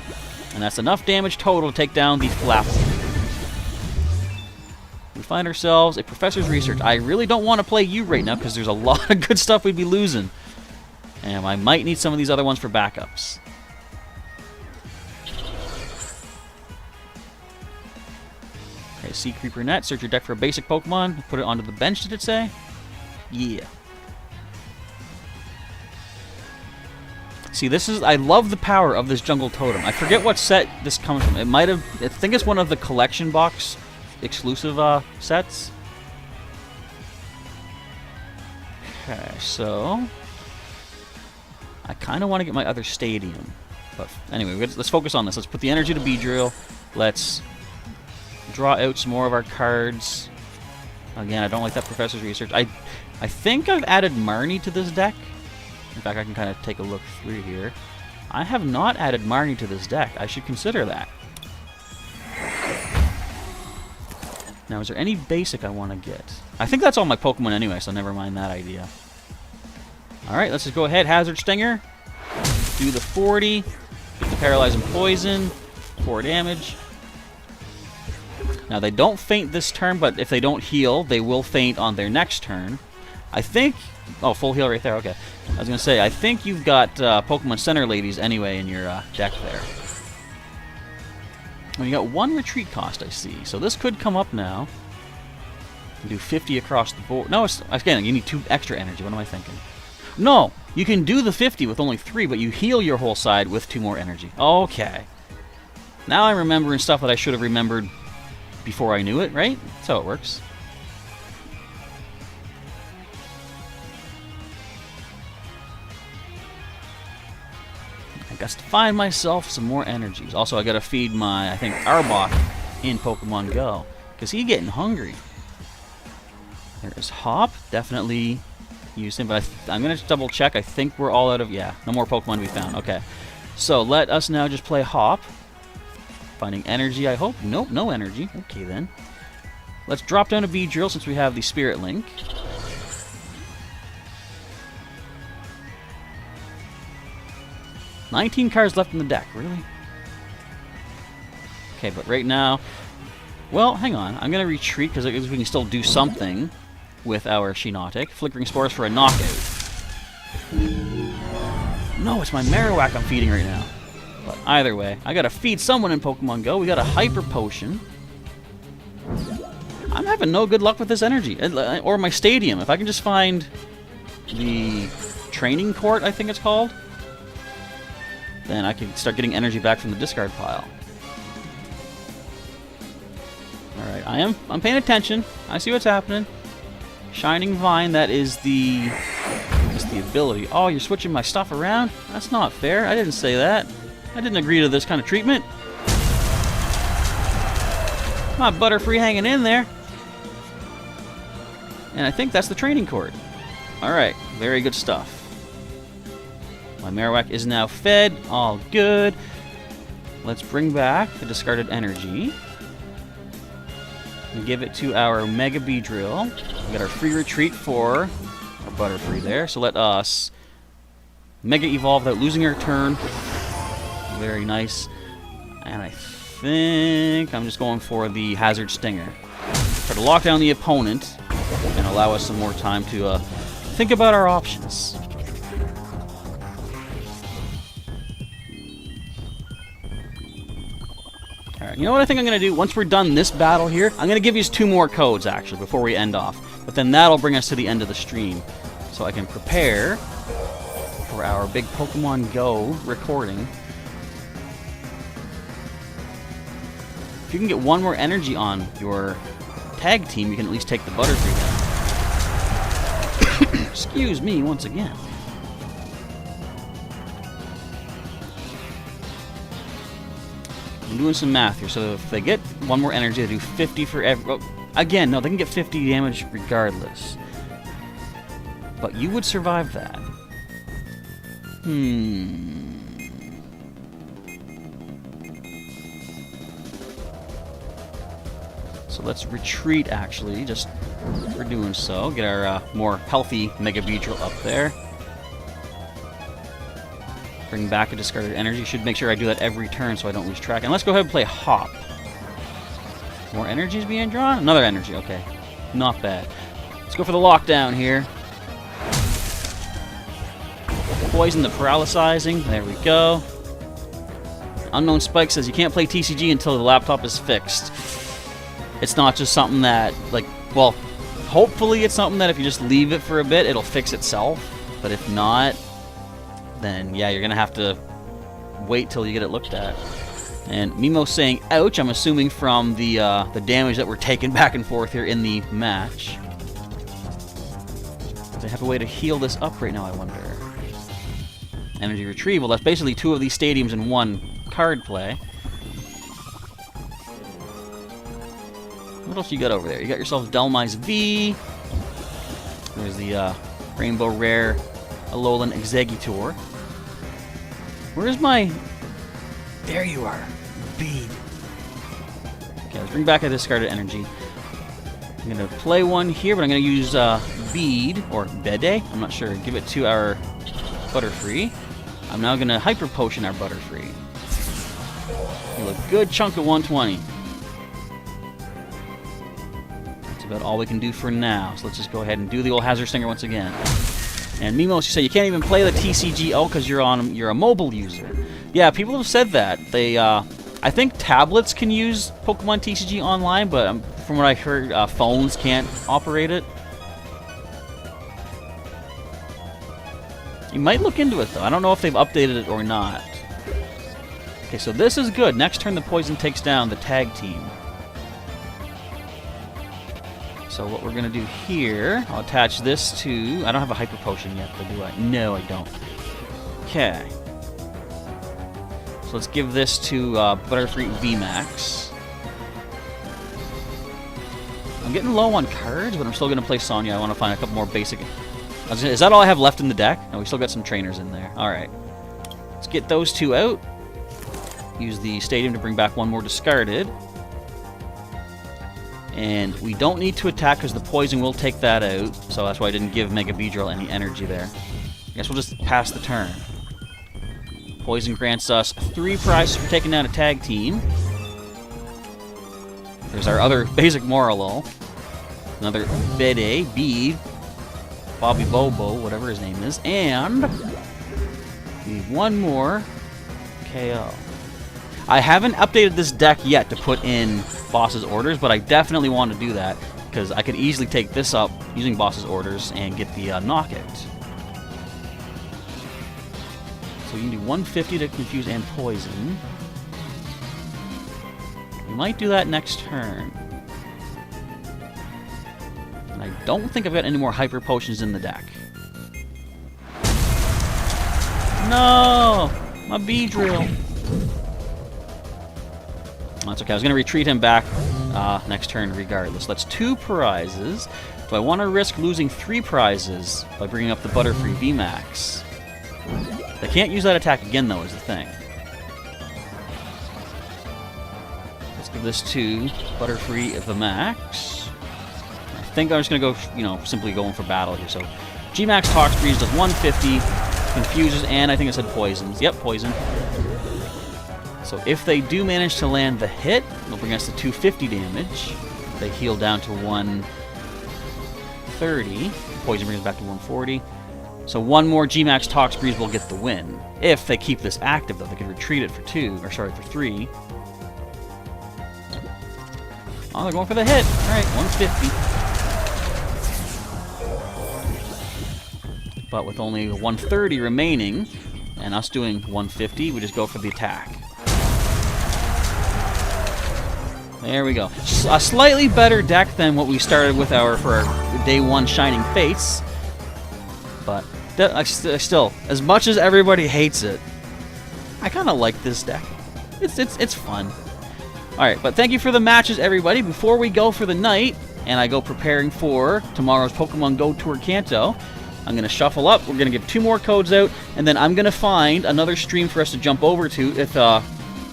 And that's enough damage total to take down the Flapple. We find ourselves a Professor's Research. I really don't want to play you right now because there's a lot of good stuff we'd be losing. And I might need some of these other ones for backups. Okay, Sea Creeper Net. Search your deck for a basic Pokemon. Put it onto the bench, did it say? Yeah. See, this is... I love the power of this Jungle Totem. I forget what set this comes from. It might have... I think it's one of the collection box exclusive sets. Okay, so... I kind of want to get my other Stadium. But anyway, let's focus on this. Let's put the energy to Beedrill. Let's draw out some more of our cards. Again, I don't like that Professor's Research. I think I've added Marnie to this deck. In fact, I can kind of take a look through here. I have not added Marnie to this deck. I should consider that. Now, is there any basic I want to get? I think that's all my Pokemon anyway, so never mind that idea. Alright, let's just go ahead. Hazard Stinger. Do the 40. Get the Paralyze and Poison. 4 damage. Now, they don't faint this turn, but if they don't heal, they will faint on their next turn. I think... Oh, full heal right there. Okay. I was going to say, I think you've got Pokemon Center Ladies anyway in your deck there. Well, you got 1 retreat cost, I see. So this could come up now. Do 50 across the board. No, it's, again, you need 2 extra energy. What am I thinking? No! You can do the 50 with only 3, but you heal your whole side with 2 more energy. Okay. Now I'm remembering stuff that I should have remembered before I knew it, right? That's how it works. I guess to find myself some more energies. Also, I gotta feed my, I think, Arbok in Pokemon Go. Because he's getting hungry. There's Hop. Definitely use him, but I'm gonna double check. I think we're all out of, yeah, no more Pokemon to be found. Okay. So let us now just play Hop. Finding energy, I hope. Nope, no energy. Okay, then. Let's drop down a Beedrill since we have the Spirit Link. $19 cards left in the deck, really? Okay, but right now... Well, hang on. I'm going to retreat because we can still do something with our Shiinotic. Flickering Spores for a knockout. No, it's my Marowak I'm feeding right now. But either way, I gotta feed someone in Pokemon Go. We got a Hyper Potion. I'm having no good luck with this energy. Or my Stadium. If I can just find the Training Court, I think it's called, then I can start getting energy back from the discard pile. Alright, I'm paying attention. I see what's happening. Shining Vine, that is the ability. Oh, you're switching my stuff around? That's not fair. I didn't say that. I didn't agree to this kind of treatment. My Butterfree hanging in there. And I think that's the training court. Alright, very good stuff. My Marowak is now fed. All good. Let's bring back the discarded energy. And give it to our Mega Beedrill. We got our free retreat for our Butterfree there. So let us Mega Evolve without losing our turn. Very nice. And I think I'm just going for the Hazard Stinger. Try to lock down the opponent and allow us some more time to think about our options. Alright, you know what I think I'm going to do? Once we're done this battle here, I'm going to give you 2 more codes, actually, before we end off. But then that'll bring us to the end of the stream. So I can prepare for our big Pokemon Go recording. If you can get 1 more energy on your tag team, you can at least take the Butterfree down. Excuse me once again. I'm doing some math here. So if they get 1 more energy, they do 50 for every... Oh, again, no, they can get 50 damage regardless. But you would survive that. So let's retreat, actually, just for doing so. Get our more healthy Mega Beedrill up there. Bring back a discarded energy. Should make sure I do that every turn so I don't lose track. And let's go ahead and play Hop. More energy is being drawn? Another energy, okay. Not bad. Let's go for the lockdown here. Poison the Paralyzing. There we go. Unknown Spike says you can't play TCG until the laptop is fixed. It's not just something that, like, well, hopefully it's something that if you just leave it for a bit, it'll fix itself. But if not, then yeah, you're gonna have to wait till you get it looked at. And Mimo's saying, ouch, I'm assuming from the damage that we're taking back and forth here in the match. Do they have a way to heal this up right now, I wonder? Energy Retrieval, that's basically 2 of these stadiums in 1 card play. What else you got over there? You got yourself Delmise V. There's the Rainbow Rare Alolan Exeggutor. Where's my... There you are. Bead. Okay, let's bring back a discarded energy. I'm going to play one here, but I'm going to use Bead, or Bede, I'm not sure. Give it to our Butterfree. I'm now going to Hyper Potion our Butterfree. A good chunk of 120. That's about all we can do for now. So let's just go ahead and do the old Hazard Stinger once again. And Mimos, you say you can't even play the TCG. Oh, because you're a mobile user. Yeah, people have said that. They, I think tablets can use Pokemon TCG online, but from what I heard, phones can't operate it. You might look into it though. I don't know if they've updated it or not. Okay, so this is good. Next turn, the poison takes down the tag team. So what we're going to do here, I'll attach this to... I don't have a Hyper Potion yet, but do I? No, I don't. Okay. So let's give this to Butterfree VMAX. I'm getting low on cards, but I'm still going to play Sonya. I want to find a couple more basic... Is that all I have left in the deck? No, we still got some trainers in there. Alright. Let's get those two out. Use the stadium to bring back one more discarded. And we don't need to attack because the poison will take that out. So that's why I didn't give Mega Beedrill any energy there. I guess we'll just pass the turn. Poison grants us 3 prizes for taking down a tag team. There's our other basic Moralo. Another Bede, Bead, Bobby Bobo, whatever his name is. And we need one more KO. I haven't updated this deck yet to put in Boss's Orders, but I definitely want to do that because I could easily take this up using Boss's Orders and get the knockout. So you can do 150 to confuse and poison. We might do that next turn. And I don't think I've got any more Hyper Potions in the deck. No! My Beedrill! That's okay. I was going to retreat him back next turn regardless. That's 2 prizes. Do I want to risk losing 3 prizes by bringing up the Butterfree VMAX? I can't use that attack again, though, is the thing. Let's give this to Butterfree VMAX. I think I'm just going to go, you know, simply going for battle here. So Gmax Toxbreeze does 150, confuses, and I think it said poisons. Yep, poison. So if they do manage to land the hit, they'll bring us to 250 damage. They heal down to 130. Poison brings us back to 140. So one more Gmax Toxbreeze will get the win. If they keep this active, though, they can retreat it for 2, or sorry, for 3. Oh, they're going for the hit. All right, 150. But with only 130 remaining, and us doing 150, we just go for the attack. There we go. A slightly better deck than what we started with for our day 1 Shining Fates. But still, as much as everybody hates it, I kind of like this deck. It's fun. Alright, but thank you for the matches, everybody. Before we go for the night, and I go preparing for tomorrow's Pokemon Go Tour Kanto, I'm going to shuffle up. We're going to give 2 more codes out, and then I'm going to find another stream for us to jump over to.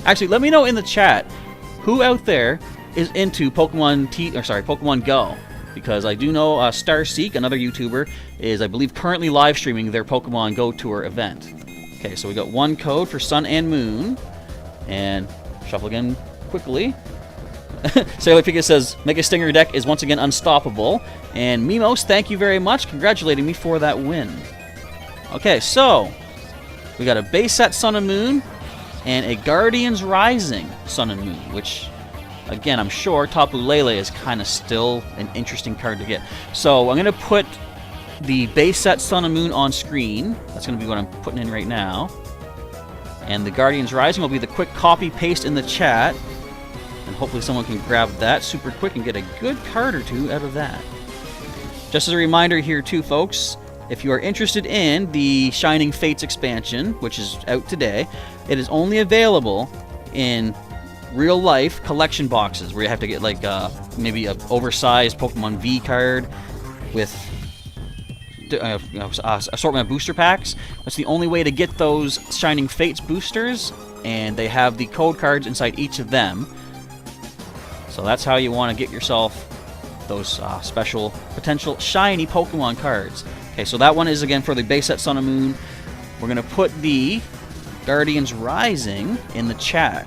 Actually, let me know in the chat who out there is into Pokemon Go, because I do know Starseek, another YouTuber, is I believe currently live streaming their Pokemon Go Tour event. Okay, so we got 1 code for Sun and Moon, and shuffle again quickly. Sailor Pika says Mega Stinger deck is once again unstoppable, and Mimos, thank you very much, congratulating me for that win. Okay, so we got a base set Sun and Moon, and a Guardians Rising Sun and Moon, which, again, I'm sure Tapu Lele is kind of still an interesting card to get. So I'm going to put the base set Sun and Moon on screen. That's going to be what I'm putting in right now. And the Guardians Rising will be the quick copy-paste in the chat. And hopefully someone can grab that super quick and get a good card or 2 out of that. Just as a reminder here too, folks, if you are interested in the Shining Fates expansion, which is out today, it is only available in real-life collection boxes where you have to get like maybe an oversized Pokemon V card with assortment of booster packs. That's the only way to get those Shining Fates boosters, and they have the code cards inside each of them. So that's how you want to get yourself those special potential shiny Pokemon cards. Okay, so that one is again for the base set Sun and Moon. We're gonna put the Guardians Rising in the chat.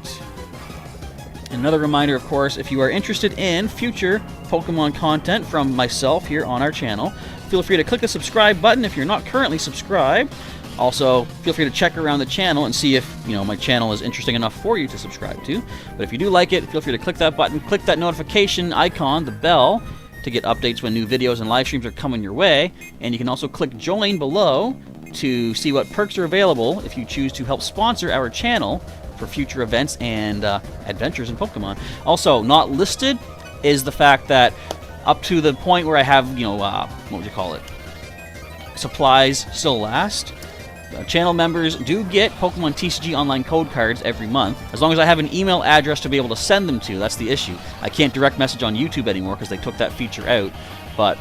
Another reminder, of course, if you are interested in future Pokemon content from myself here on our channel, feel free to click the subscribe button if you're not currently subscribed. Also, feel free to check around the channel and see if, my channel is interesting enough for you to subscribe to. But if you do like it, feel free to click that button, click that notification icon, the bell, to get updates when new videos and live streams are coming your way. And you can also click join below to see what perks are available if you choose to help sponsor our channel for future events and adventures in Pokemon. Also, not listed is the fact that up to the point where I have, what would you call it? Supplies still last. Channel members do get Pokemon TCG online code cards every month, as long as I have an email address to be able to send them to. That's the issue. I can't direct message on YouTube anymore because they took that feature out. But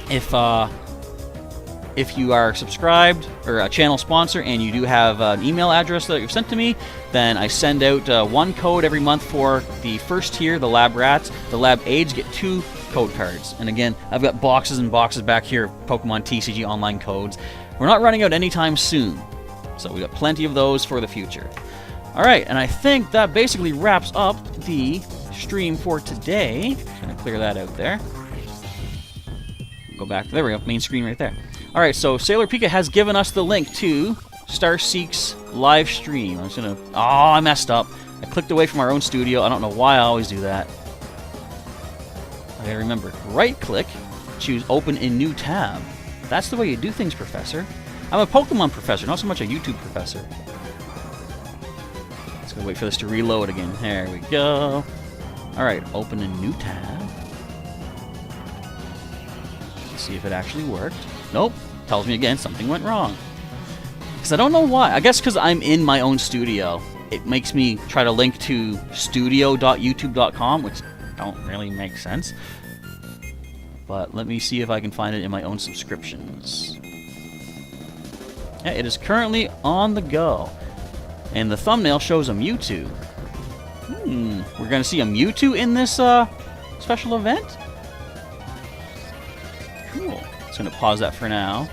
if you are subscribed or a channel sponsor and you do have an email address that you've sent to me, then I send out one code every month for the first tier, the Lab Rats. The Lab Aids get 2 code cards. And again, I've got boxes and boxes back here of Pokemon TCG online codes. We're not running out anytime soon, so we got plenty of those for the future. Alright, and I think that basically wraps up the stream for today. Just gonna clear that out there. Go back, there we go, main screen right there. Alright, so Sailor Pika has given us the link to Starseek's live stream. I'm just gonna, I messed up. I clicked away from our own studio. I don't know why I always do that. I gotta remember, right click, choose open in new tab. That's the way you do things, Professor. I'm a Pokemon professor, not so much a YouTube professor. Just gonna wait for this to reload again. There we go. Alright, open a new tab. Let's see if it actually worked. Nope. Tells me again something went wrong. Because I don't know why. I guess because I'm in my own studio. It makes me try to link to studio.youtube.com, which don't really make sense. But let me see if I can find it in my own subscriptions. Yeah, it is currently on the go. And the thumbnail shows a Mewtwo. We're going to see a Mewtwo in this special event? Cool. Just going to pause that for now.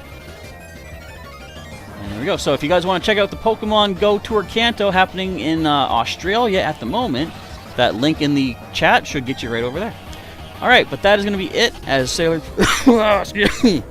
And there we go. So if you guys want to check out the Pokemon Go Tour Kanto happening in Australia at the moment, that link in the chat should get you right over there. Alright, but that is going to be it as Sailor... Excuse me.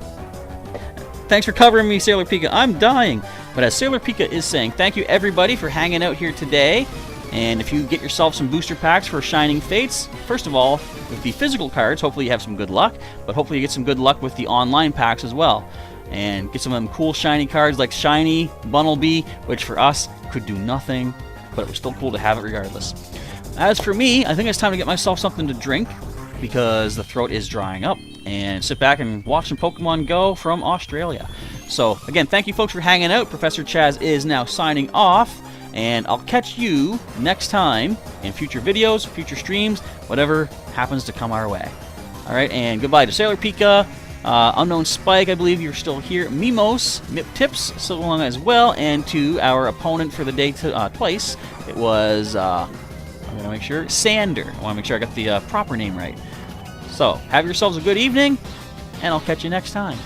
Thanks for covering me, Sailor Pika. I'm dying. But as Sailor Pika is saying, thank you everybody for hanging out here today. And if you get yourself some booster packs for Shining Fates, first of all, with the physical cards, hopefully you have some good luck. But hopefully you get some good luck with the online packs as well. And get some of them cool shiny cards like Shiny, Bunnelby, which for us could do nothing. But it was still cool to have it regardless. As for me, I think it's time to get myself something to drink, because the throat is drying up, and sit back and watch some Pokemon Go from Australia. So, again, thank you folks for hanging out. Professor Chaz is now signing off, and I'll catch you next time in future videos, future streams, whatever happens to come our way. Alright, and goodbye to Sailor Pika, Unknown Spike, I believe you're still here, Mimos, Mip Tips, so long as well, and to our opponent for the day twice, it was, I'm going to make sure, Sander. I want to make sure I got the proper name right. So, have yourselves a good evening, and I'll catch you next time.